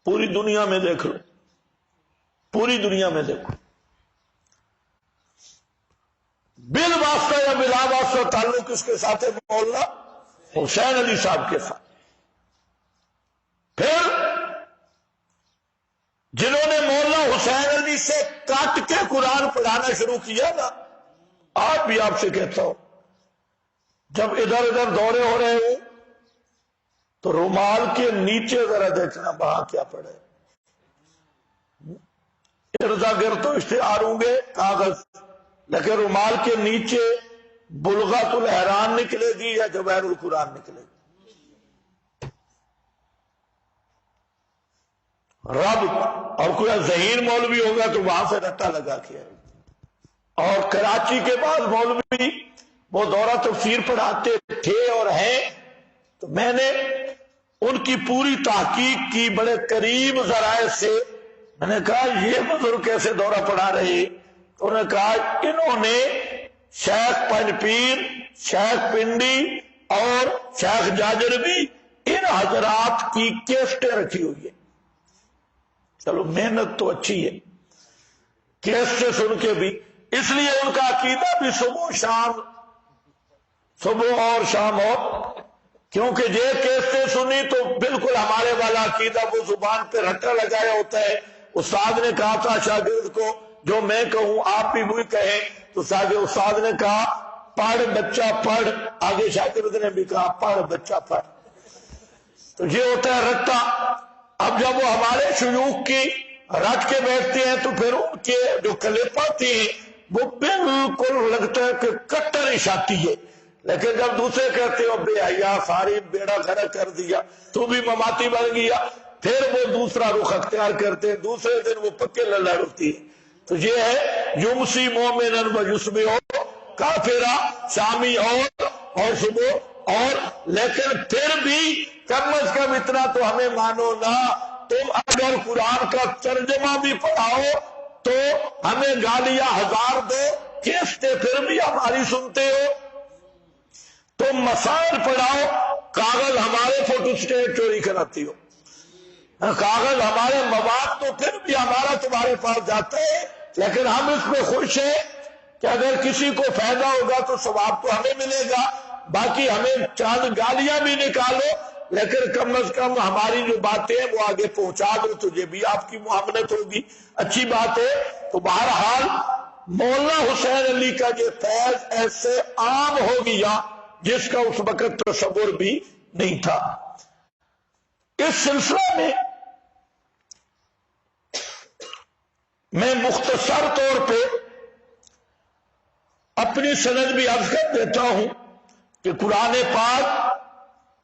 پوری دنیا میں دیکھ لو، پوری دنیا میں دیکھو، بال واسطہ یا بلا واسطہ تعلق کس کے ساتھ ہے؟ مولانا حسین علی صاحب کے ساتھ۔ پھر جنہوں نے مولانا حسین علی سے کاٹ کے قرآن پڑھانا شروع کیا نا، آج بھی آپ سے کہتا ہوں، جب ادھر ادھر دورے ہو رہے ہوں تو رومال کے نیچے ذرا دیکھنا وہاں کیا پڑے، اردا گرد تو اشتہار ہوں گے کاغذ، لیکن رومال کے نیچے بلغت الحران نکلے گی یا جواہر القرآن نکلے گی۔ رب اور کوئی ذہین مولوی ہوگا تو وہاں سے رٹا لگا کے آئے، اور کراچی کے بعد مولوی وہ دورہ تفسیر پڑھاتے تھے اور ہیں، تو میں نے ان کی پوری تحقیق کی بڑے قریب ذرائع سے، میں نے کہا یہ بزرگ کیسے دورہ پڑھا رہے؟ تو انہوں نے کہا انہوں نے شیخ پنج پیر، شیخ پنڈی اور شیخ جاجربی، ان حضرات کی کیسٹیں رکھی ہوئی ہے۔ چلو محنت تو اچھی ہے، کیسٹیں سن کے بھی، اس لیے ان کا عقیدہ بھی صبح اور شام ہو، کیونکہ یہ کیسٹیں سنی تو بالکل ہمارے والا عقیدہ، وہ زبان پہ رٹا لگایا ہوتا ہے۔ استاد نے کہا تھا شاگرد کو جو میں کہوں آپ بھی وہی کہیں، تو استاد نے کہا پڑھ بچہ پڑھ، آگے شاگرد نے بھی کہا پڑھ بچہ پڑھ، تو یہ ہوتا ہے رٹا۔ اب جب وہ ہمارے شیوخ کی رٹ کے بیٹھتے ہیں تو پھر ان کے جو کلپ آتے ہیں وہ بالکل لگتا ہے کہ کٹر اشاعتی ہے، لیکن جب دوسرے کہتے ہو بے حیا ساری بیڑا گھر کر دیا، تو بھی مماتی بن گیا، پھر وہ دوسرا رخ اختیار کرتے ہیں، دوسرے دن وہ پکے للہ ہوتی ہے۔ تو یہ ہے یمسی مومنن و یصبح کافرا، شامی اور صبح اور، لیکن پھر بھی کم از کم اتنا تو ہمیں مانو نا، تم اگر قرآن کا ترجمہ بھی پڑھاؤ تو ہمیں گالیاں 1000 دو، کیسٹیں پھر بھی ہماری سنتے ہو، تم مسائل پڑھاؤ، کاغذ ہمارے فوٹو اسٹیٹ چوری کراتی ہو، کاغذ ہمارے مواد تو پھر بھی ہمارا تمہارے پاس جاتا ہے، لیکن ہم اس پہ خوش ہیں کہ اگر کسی کو فائدہ ہوگا تو ثواب تو ہمیں ملے گا، باقی ہمیں چاند گالیاں بھی نکالو لیکن کم از کم ہماری جو باتیں ہیں وہ آگے پہنچا دو، تجھے بھی آپ کی معاملت ہوگی، اچھی بات ہے۔ تو بہرحال مولانا حسین علی کا یہ فیض ایسے عام ہو گیا جس کا اس وقت تصور بھی نہیں تھا۔ اس سلسلے میں مختصر طور پہ اپنی سند بھی عرض کر دیتا ہوں کہ قرآن پاک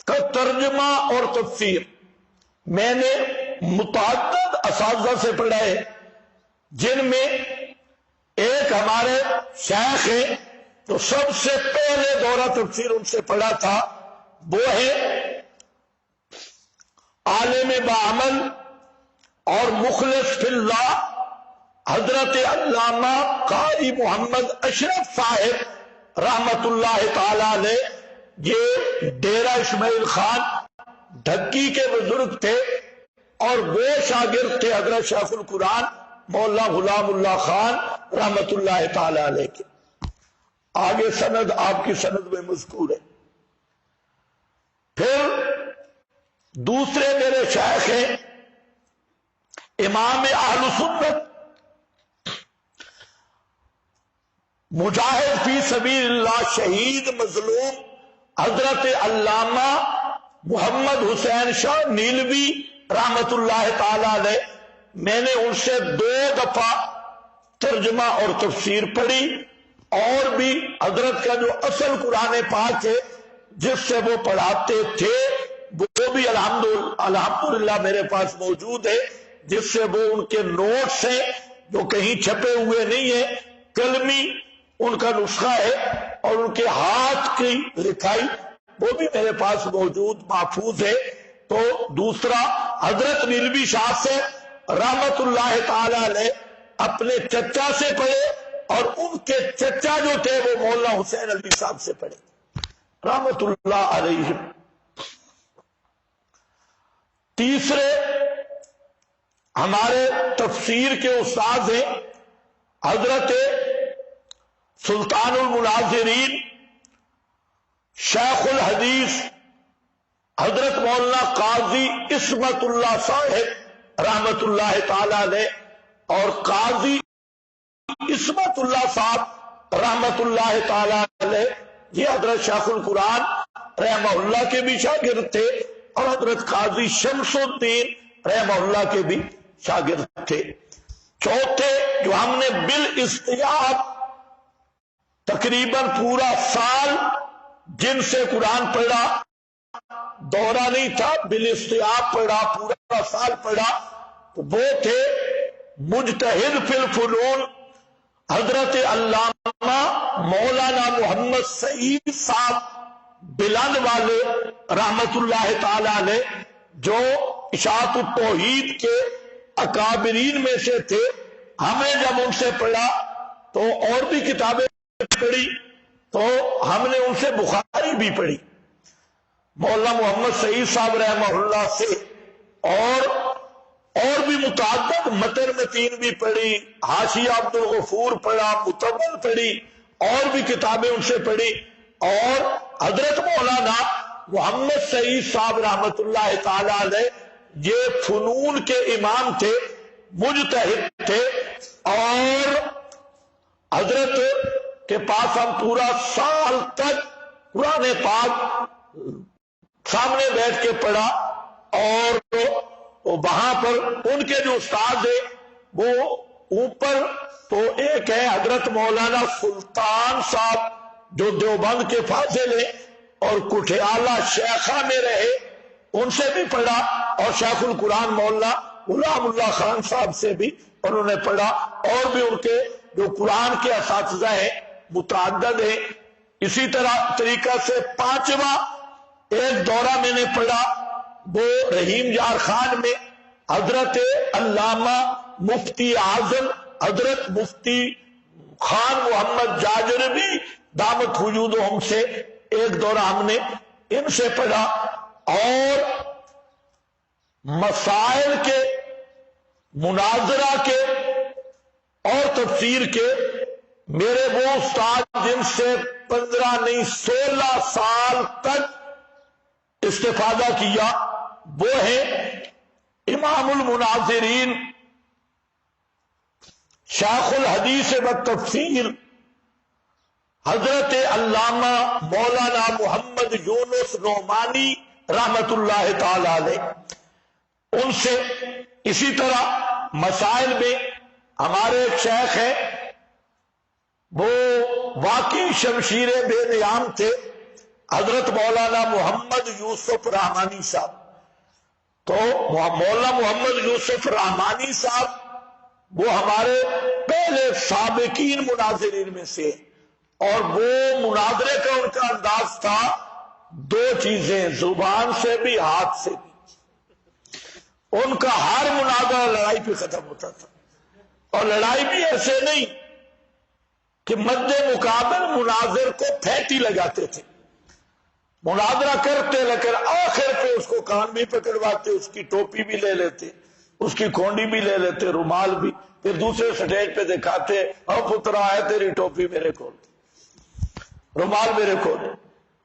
کا ترجمہ اور تفسیر میں نے متعدد اساتذہ سے پڑھا ہے، جن میں ایک ہمارے شیخ ہیں تو سب سے پہلے دورہ تفسیر ان سے پڑھا تھا، وہ ہے عالم بعمل اور مخلص فی اللہ حضرت علامہ قاری محمد اشرف صاحب رحمت اللہ تعالی علیہ۔ یہ ڈیرہ اسماعیل خان ڈھکی کے بزرگ تھے اور وہ شاگرد تھے حضرت شیخ القرآن مولانا غلام اللہ خان رحمت اللہ تعالی علیہ کے۔ آگے سند آپ کی سند میں مذکور ہے۔ پھر دوسرے میرے شیخ ہیں امام اہل سنت مجاہد فی سبیل اللہ شہید مظلوم حضرت علامہ محمد حسین شاہ نیلوی رحمت اللہ تعالی علیہ، میں نے ان سے 2 دفعہ ترجمہ اور تفسیر پڑھی، اور بھی حضرت کا جو اصل قرآن پاک ہے جس سے وہ پڑھاتے تھے وہ بھی الحمدللہ میرے پاس موجود ہے، جس سے وہ ان کے نوٹس ہیں جو کہیں چھپے ہوئے نہیں ہیں، قلمی ان کا نسخہ ہے، اور ان کے ہاتھ کی لکھائی وہ بھی میرے پاس موجود محفوظ ہے۔ تو دوسرا حضرت نیلوی شاہ سے رحمت اللہ تعالی علیہ اپنے چچا سے پڑھے، اور ان کے چچا جو تھے وہ مولانا حسین علی صاحب سے پڑھے رحمت اللہ علیہ۔ تیسرے ہمارے تفسیر کے استاد ہیں حضرت سلطان المناظرین شیخ الحدیث حضرت مولانا قاضی عصمت اللہ صاحب رحمت اللہ تعالی علیہ، اور قاضی عصمت اللہ صاحب رحمت اللہ تعالی علیہ یہ حضرت شیخ القرآن رحمہ اللہ کے بھی شاگرد تھے، اور حضرت قاضی شمس الدین رحمہ اللہ کے بھی شاگرد تھے۔ چوتھے جو ہم نے بالاستیاب تقریباً پورا سال جن سے قرآن پڑھا، دورہ نہیں تھا، بالاستیاب پڑھا، پورا سال پڑھا، تو وہ تھے مجتہد فی الفنون حضرت علامہ مولانا محمد سعید صاحب بلند والے رحمت اللہ تعالی علیہ، جو اشاعت التوحید کے اکابرین میں سے تھے۔ ہمیں جب ان سے پڑھا تو اور بھی کتابیں پڑھی، تو ہم نے ان سے بخاری بھی پڑھی مولانا محمد سعید صاحب رحمہ اللہ سے، اور بھی متعدد متن متین بھی پڑھی، حاشیہ عبد الغفور پڑھا، متول پڑھی، اور بھی کتابیں ان سے پڑھی۔ اور حضرت مولانا محمد سعید صاحب رحمت اللہ تعالی علیہ یہ فنون کے امام تھے، مجتہد تھے، اور حضرت کے پاس ہم پورا سال تک قرآن پاک سامنے بیٹھ کے پڑھا، اور وہاں پر ان کے جو استاد ہیں وہ اوپر تو ایک ہے حضرت مولانا سلطان صاحب جو دیوبند کے فاضل ہیں اور کٹھیالہ شیخہ میں رہے، ان سے بھی پڑھا، اور شیخ القرآن مولانا غلام اللہ خان صاحب سے بھی انہوں نے پڑھا، اور بھی ان کے جو قرآن کے اساتذہ ہیں متعدد ہیں۔ اسی طریقہ سے 5واں ایک دورہ میں نے پڑھا، وہ رحیم یار خان میں حضرت علامہ مفتی اعظم حضرت مفتی خان محمد جاجربی دامت وجودہم سے ایک دورہ ہم نے ان سے پڑھا، اور مسائل کے مناظرہ کے اور تفسیر کے میرے وہ استاد جن سے 15 نہیں 16 سال تک استفادہ کیا وہ ہیں امام المناظرین شیخ الحدیث و تفسیر حضرت علامہ مولانا محمد یونس نعمانی رحمت اللہ تعالی علیہ. ان سے اسی طرح مسائل میں ہمارے ایک شیخ ہیں وہ واقعی شمشیر بے نیام تھے حضرت مولانا محمد یوسف رحمانی صاحب. تو مولانا محمد یوسف رحمانی صاحب وہ ہمارے پہلے سابقین مناظرین میں سے، اور وہ مناظرے کا ان کا انداز تھا دو چیزیں، زبان سے بھی ہاتھ سے بھی. ان کا ہر مناظرہ لڑائی پہ ختم ہوتا تھا، اور لڑائی بھی ایسے نہیں کہ مد مقابل مناظر کو پھیٹی لگاتے تھے، مناظرہ کرتے لیکن آخر پہ اس کو کان بھی پکڑواتے، اس کی ٹوپی بھی لے لیتے، اس کی کونڈی بھی لے لیتے، رومال بھی، پھر دوسرے سٹیج پہ دکھاتے او پترا ہے تیری ٹوپی میرے کو، رومال میرے کو.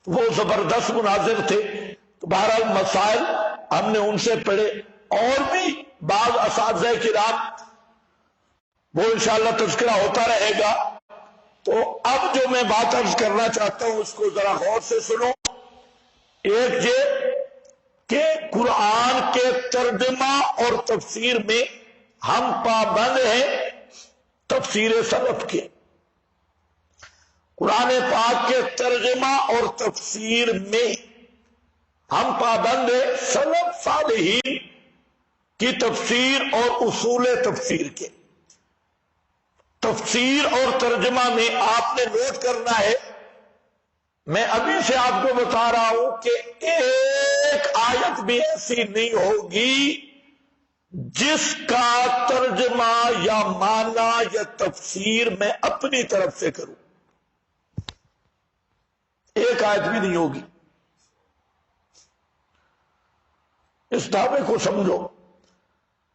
وہ زبردست مناظر تھے. تو بہرحال مسائل ہم نے ان سے پڑھے، اور بھی بعض اساتذہ کرام وہ انشاءاللہ تذکرہ ہوتا رہے گا. تو اب جو میں بات عرض کرنا چاہتا ہوں اس کو ذرا غور سے سنو. ایک یہ کہ قرآن کے ترجمہ اور تفسیر میں ہم پابند ہیں تفسیر سلف کے. قرآن پاک کے ترجمہ اور تفسیر میں ہم پابند ہیں سلف صالحین کی تفسیر اور اصول تفسیر کے. تفسیر اور ترجمہ میں آپ نے نوٹ کرنا ہے، میں ابھی سے آپ کو بتا رہا ہوں کہ ایک آیت بھی ایسی نہیں ہوگی جس کا ترجمہ یا معنی یا تفسیر میں اپنی طرف سے کروں. ایک آیت بھی نہیں ہوگی. اس دعوے کو سمجھو.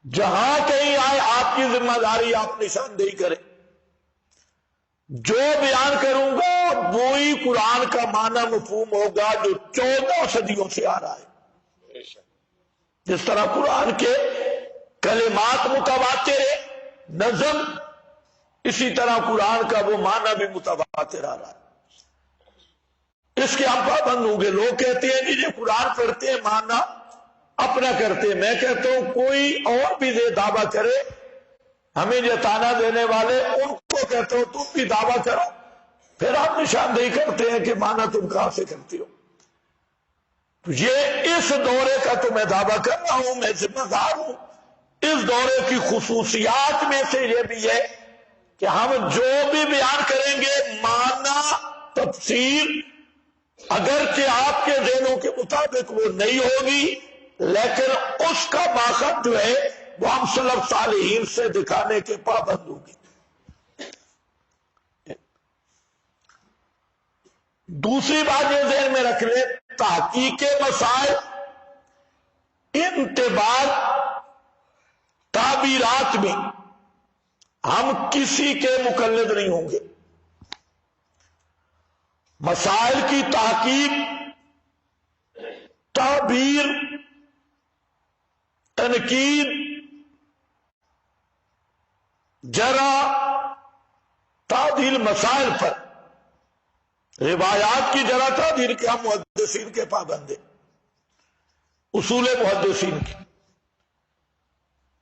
جہاں کہیں آئے آپ کی ذمہ داری آپ نشاندہی کریں. جو بیان کروں گا وہی قرآن کا معنی مفہوم ہوگا جو 14 صدیوں سے آ رہا ہے. جس طرح قرآن کے کلمات متواتر ہے نظم، اسی طرح قرآن کا وہ معنی بھی متواتر آ رہا ہے. اس کے ہم پابند ہوں گے. لوگ کہتے ہیں کہ یہ قرآن پڑھتے ہیں معنی اپنا کرتے ہیں. میں کہتا ہوں کوئی اور بھی یہ دعویٰ کرے، ہمیں یہ تانا دینے والے ان کو کہتا ہوں تم بھی دعویٰ کرو، پھر آپ نشاندہی کرتے ہیں کہ معنی تم کہاں سے کرتی ہو. تو یہ اس دورے کا تو میں دعویٰ کر رہا ہوں، میں ذمہ دار ہوں. اس دورے کی خصوصیات میں سے یہ بھی ہے کہ ہم جو بھی بیان کریں گے معنی تفسیر اگرچہ آپ کے ذہنوں کے مطابق وہ نہیں ہوگی، لیکن اس کا ماخذ جو ہے وہ ہم سلف صالحین سے دکھانے کے پابند ہوں گے. دوسری بات یہ ذہن میں رکھ لیں، تحقیق مسائل انتباہ تعبیرات میں ہم کسی کے مقلد نہیں ہوں گے. مسائل کی تحقیق، تعبیر، تنقید، جرح، تعدیل مسائل پر روایات کی جرح تعدیل کے ہم محدثین کے پابند ہیں، اصول محدثین کے.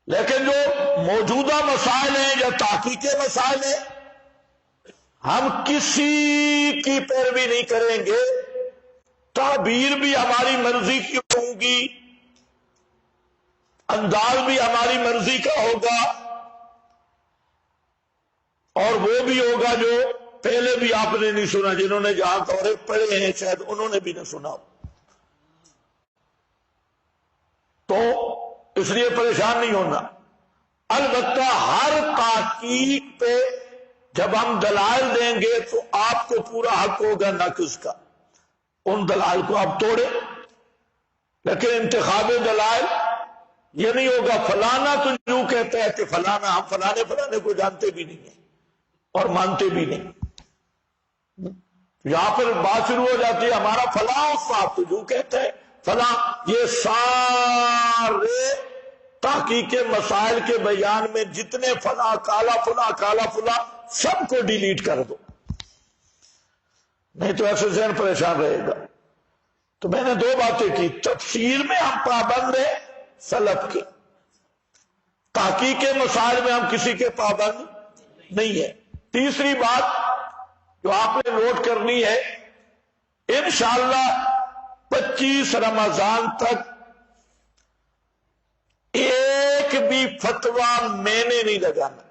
لیکن جو موجودہ مسائل ہیں یا تحقیق مسائل ہیں ہم کسی کی پیروی نہیں کریں گے. تعبیر بھی ہماری مرضی کی ہوگی، انداز بھی ہماری مرضی کا ہوگا، اور وہ بھی ہوگا جو پہلے بھی آپ نے نہیں سنا. جنہوں نے جہاں دورے پڑھے ہیں شاید انہوں نے بھی نہ سنا. تو اس لیے پریشان نہیں ہونا. البتہ ہر تحقیق پہ جب ہم دلائل دیں گے تو آپ کو پورا حق ہوگا نقض کا. ان دلائل کو آپ توڑیں، لیکن انتخاب دلائل یہ نہیں ہوگا فلانا تو یوں کہتا ہے کہ فلانا، ہم فلانے کو جانتے بھی نہیں ہیں اور مانتے بھی نہیں. یہاں پر بات شروع ہو جاتی ہے ہمارا فلاں استاد تو یوں کہتا ہے فلاں. یہ سارے تحقیق مسائل کے بیان میں جتنے فلاں کالا فلاں سب کو ڈیلیٹ کر دو، نہیں تو ایسے ذہن پریشان رہے گا. تو میں نے 2 باتیں کی، تفسیر میں ہم پابند ہیں سلف کے، تحقیق مسائل میں ہم کسی کے پابند نہیں ہیں. تیسری بات جو آپ نے نوٹ کرنی ہے، انشاءاللہ 25 رمضان تک ایک بھی فتویٰ میں نے نہیں لگانا.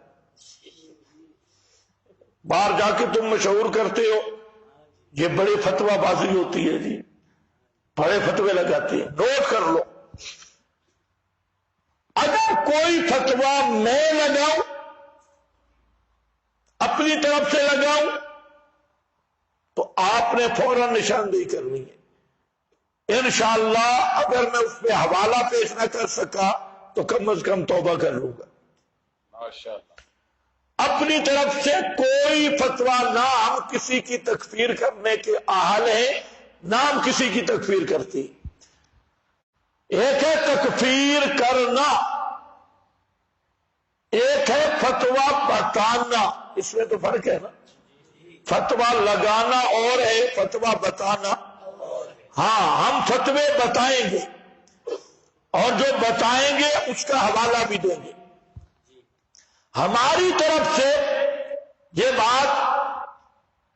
باہر جا کے تم مشہور کرتے ہو یہ بڑے فتویٰ بازی ہوتی ہے جی، بڑے فتوے لگاتے ہیں. نوٹ کر لو، اگر کوئی فتویٰ میں لگاؤں، اپنی طرف سے لگاؤں، تو آپ نے فوراً نشاندہی کرنی ہے. انشاءاللہ اگر میں اس پہ حوالہ پیش نہ کر سکا تو کم از کم توبہ کر لوں گا.
ماشاءاللہ.
اپنی طرف سے کوئی فتویٰ، نہ ہم کسی کی تکفیر کرنے کے اہل ہیں، نہ ہم کسی کی تکفیر کرتی. ایک ہے تکفیر کرنا، ایک ہے فتویٰ بتانا. اس میں تو فرق ہے نا، فتویٰ لگانا اور ہے فتویٰ بتانا. ہاں ہم فتوے بتائیں گے اور جو بتائیں گے اس کا حوالہ بھی دیں گے. ہماری طرف سے یہ بات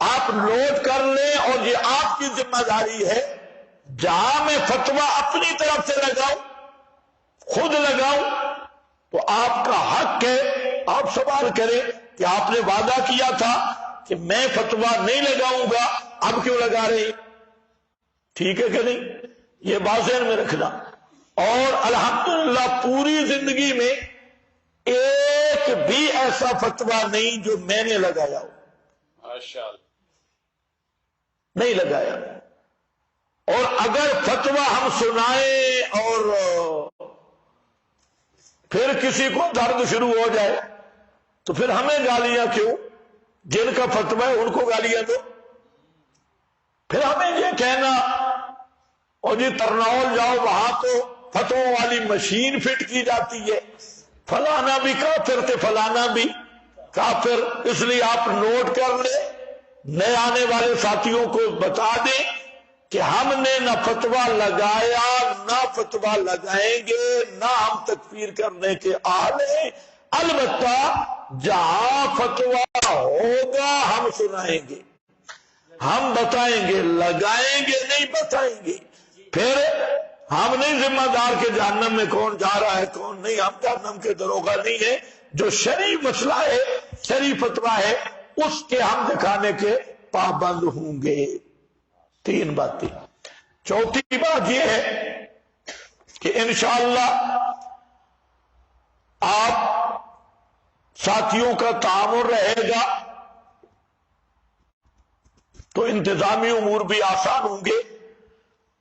آپ نوٹ کر لیں اور یہ آپ کی ذمہ داری ہے. جہاں میں فتویٰ اپنی طرف سے لگاؤں، خود لگاؤں، تو آپ کا حق ہے آپ سوال کریں کہ آپ نے وعدہ کیا تھا کہ میں فتویٰ نہیں لگاؤں گا، اب کیوں لگا رہے ہیں؟ ٹھیک ہے کہ نہیں؟ یہ بات ذہن میں رکھنا. اور الحمدللہ پوری زندگی میں ایک بھی ایسا فتویٰ نہیں جو میں نے لگایا ہو.
ماشاءاللہ.
نہیں لگایا. اور اگر فتویٰ ہم سنائیں اور پھر کسی کو درد شروع ہو جائے تو پھر ہمیں گالیاں کیوں؟ جن کا فتویٰ ہے ان کو گالیاں دو. پھر ہمیں یہ کہنا اور جی ترناول جاؤ وہاں تو فتووں والی مشین فٹ کی جاتی ہے، فلانا بھی کافر تھے فلانا بھی کافر. اس لیے آپ نوٹ کر لیں، نئے آنے والے ساتھیوں کو بتا دیں کہ ہم نے نہ فتویٰ لگایا نہ فتویٰ لگائیں گے، نہ ہم تکفیر کرنے کے اہل ہیں. البتہ جہاں فتویٰ ہوگا ہم سنائیں گے، ہم بتائیں گے، لگائیں گے نہیں بتائیں گے. پھر ہم نہیں ذمہ دار کہ جہنم میں کون جا رہا ہے کون نہیں، ہم جہنم کے دروغہ نہیں ہیں. جو شرعی مسئلہ ہے، شرعی فتویٰ ہے، اس کے ہم دکھانے کے پابند ہوں گے. 3 باتیں. چوتھی بات یہ ہے کہ انشاءاللہ آپ ساتھیوں کا تعاون رہے گا تو انتظامی امور بھی آسان ہوں گے.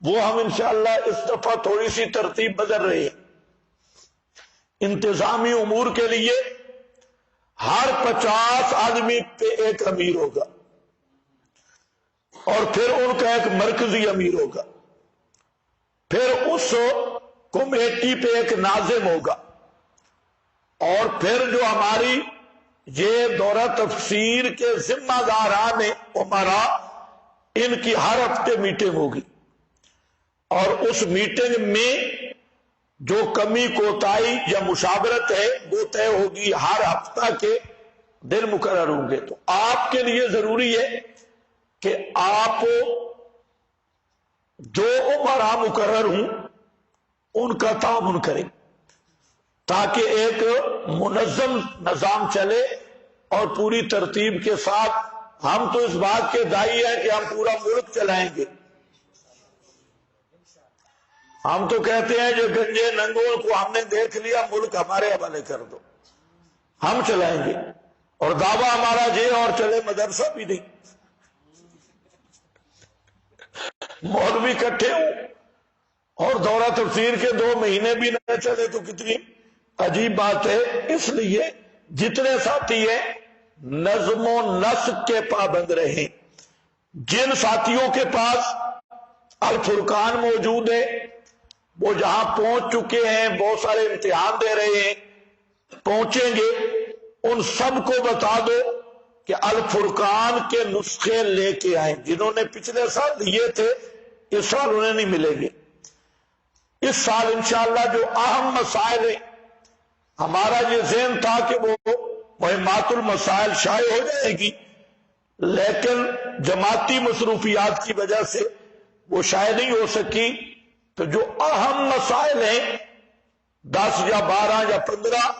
وہ ہم انشاءاللہ اس دفعہ تھوڑی سی ترتیب بدل رہے ہیں. انتظامی امور کے لیے ہر 50 آدمی پہ ایک امیر ہوگا اور پھر ان کا ایک مرکزی امیر ہوگا، پھر اس کمیٹی پہ ایک ناظم ہوگا، اور پھر جو ہماری یہ دورہ تفسیر کے ذمہ داران عمرا، ان کی ہر ہفتے میٹنگ ہوگی اور اس میٹنگ میں جو کمی کوتاہی یا مشاورت ہے وہ طے ہوگی. ہر ہفتہ کے دن مقرر ہوں گے. تو آپ کے لیے ضروری ہے کہ آپ جو عمرا مقرر ہوں ان کا تعاون کریں تاکہ ایک منظم نظام چلے اور پوری ترتیب کے ساتھ. ہم تو اس بات کے دائی ہیں کہ ہم پورا ملک چلائیں گے. ہم تو کہتے ہیں جو گنجے ننگول کو ہم نے دیکھ لیا ملک ہمارے حوالے کر دو، ہم چلائیں گے. اور دعویٰ ہمارا یہ اور چلے مدرسہ بھی نہیں. مولوی اکٹھے ہوں اور دورہ تفسیر کے 2 مہینے بھی نہ چلے تو کتنی عجیب بات ہے. اس لیے جتنے ساتھی ہیں نظم و نسق کے پابند رہیں. جن ساتھیوں کے پاس الفرقان موجود ہے وہ جہاں پہنچ چکے ہیں، بہت سارے امتحان دے رہے ہیں، پہنچیں گے، ان سب کو بتا دو کہ الفرقان کے نسخے لے کے آئیں. جنہوں نے پچھلے سال لیے تھے اس سال انہیں نہیں ملیں گے. اس سال انشاءاللہ جو اہم مسائل ہیں، ہمارا یہ ذہن تھا کہ وہ مہمات المسائل شائع ہو جائے گی، لیکن جماعتی مصروفیات کی وجہ سے وہ شائع نہیں ہو سکی. تو جو اہم مسائل ہیں 10 یا 12 یا 15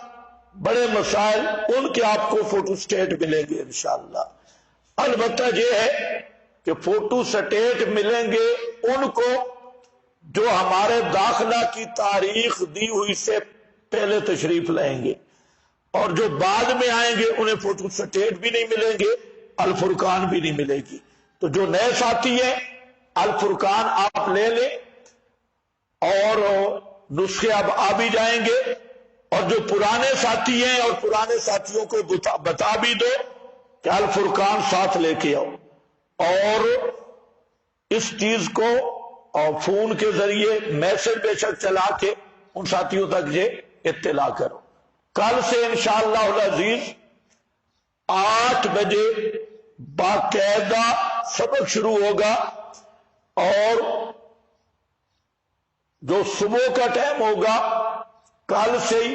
بڑے مسائل، ان کے آپ کو فوٹو سٹیٹ ملیں گے انشاءاللہ. البتہ یہ ہے کہ فوٹو سٹیٹ ملیں گے ان کو جو ہمارے داخلہ کی تاریخ دی ہوئی سے پہلے تشریف لائیں گے، اور جو بعد میں آئیں گے انہیں فوٹو سٹیٹ بھی نہیں ملیں گے، الفرقان بھی نہیں ملے گی. تو جو نئے ساتھی ہیں الفرقان آپ لے لیں، اور نسخے اب آ بھی جائیں گے. اور جو پرانے ساتھی ہیں اور پرانے ساتھیوں کو بتا بھی دو کہ الفرقان ساتھ لے کے آؤ، اور اس چیز کو فون کے ذریعے میسج بے شک چلا کے ان ساتھیوں تک یہ اطلاع کرو. کل سے انشاءاللہ العزیز 8 بجے باقاعدہ سبق شروع ہوگا، اور جو صبح کا ٹائم ہوگا کل سے ہی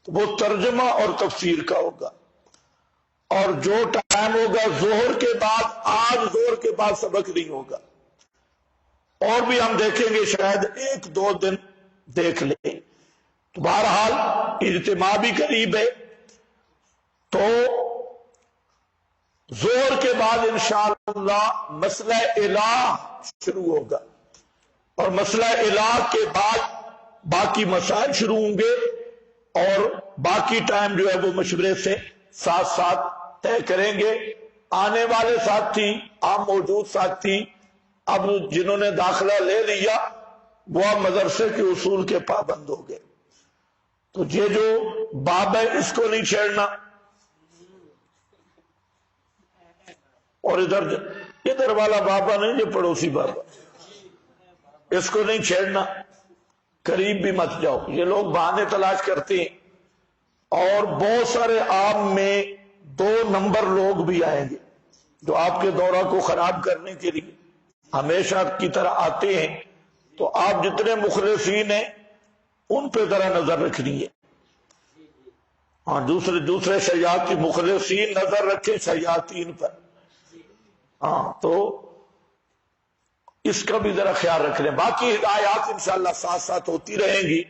وہ ترجمہ اور تفسیر کا ہوگا، اور جو ٹائم ہوگا ظہر کے بعد، آج ظہر کے بعد سبق نہیں ہوگا. اور بھی ہم دیکھیں گے، شاید 1-2 دن دیکھ لیں. تو بہرحال اجتماع بھی قریب ہے، تو ظہر کے بعد انشاءاللہ مسئلہ الہ شروع ہوگا، اور مسئلہ الہ کے بعد باقی مسائل شروع ہوں گے، اور باقی ٹائم جو ہے وہ مشورے سے ساتھ ساتھ طے کریں گے. آنے والے ساتھی، عام موجود ساتھی، اب جنہوں نے داخلہ لے لیا وہ اب مدرسے کے اصول کے پابند ہو گئے. تو یہ جو باب ہے اس کو نہیں چھیڑنا، اور ادھر والا بابا نہیں، یہ پڑوسی بابا، اس کو نہیں چھیڑنا، قریب بھی مت جاؤ. یہ لوگ بہانے تلاش کرتے ہیں، اور بہت سارے آپ میں 2 نمبر لوگ بھی آئیں گے جو آپ کے دورہ کو خراب کرنے کے لیے ہمیشہ کی طرح آتے ہیں. تو آپ جتنے مخلصین ہیں ان پہ ذرا نظر رکھنی ہے. ہاں، دوسرے شیاطین مخلصین نظر رکھیں شیاطین پر. ہاں، تو اس کا بھی ذرا خیال رکھ لیں. باقی ہدایات انشاءاللہ ساتھ ساتھ ہوتی رہیں گی.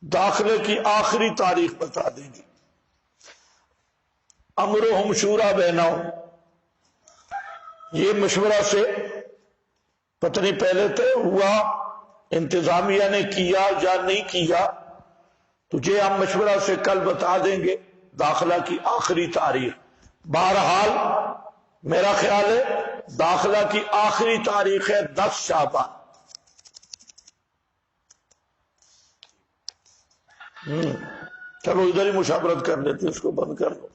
داخلے کی آخری تاریخ بتا دیں گی. امرہم شورا بینہم، یہ مشورہ سے پتہ نہیں پہلے طے ہوا، انتظامیہ نے کیا یا نہیں کیا، تجھے ہم مشورہ سے کل بتا دیں گے داخلہ کی آخری تاریخ. بہرحال میرا خیال ہے داخلہ کی آخری تاریخ ہے 10 شعبان. چلو ادھر ہی مشاورت کر لیتے، اس کو بند کر دو.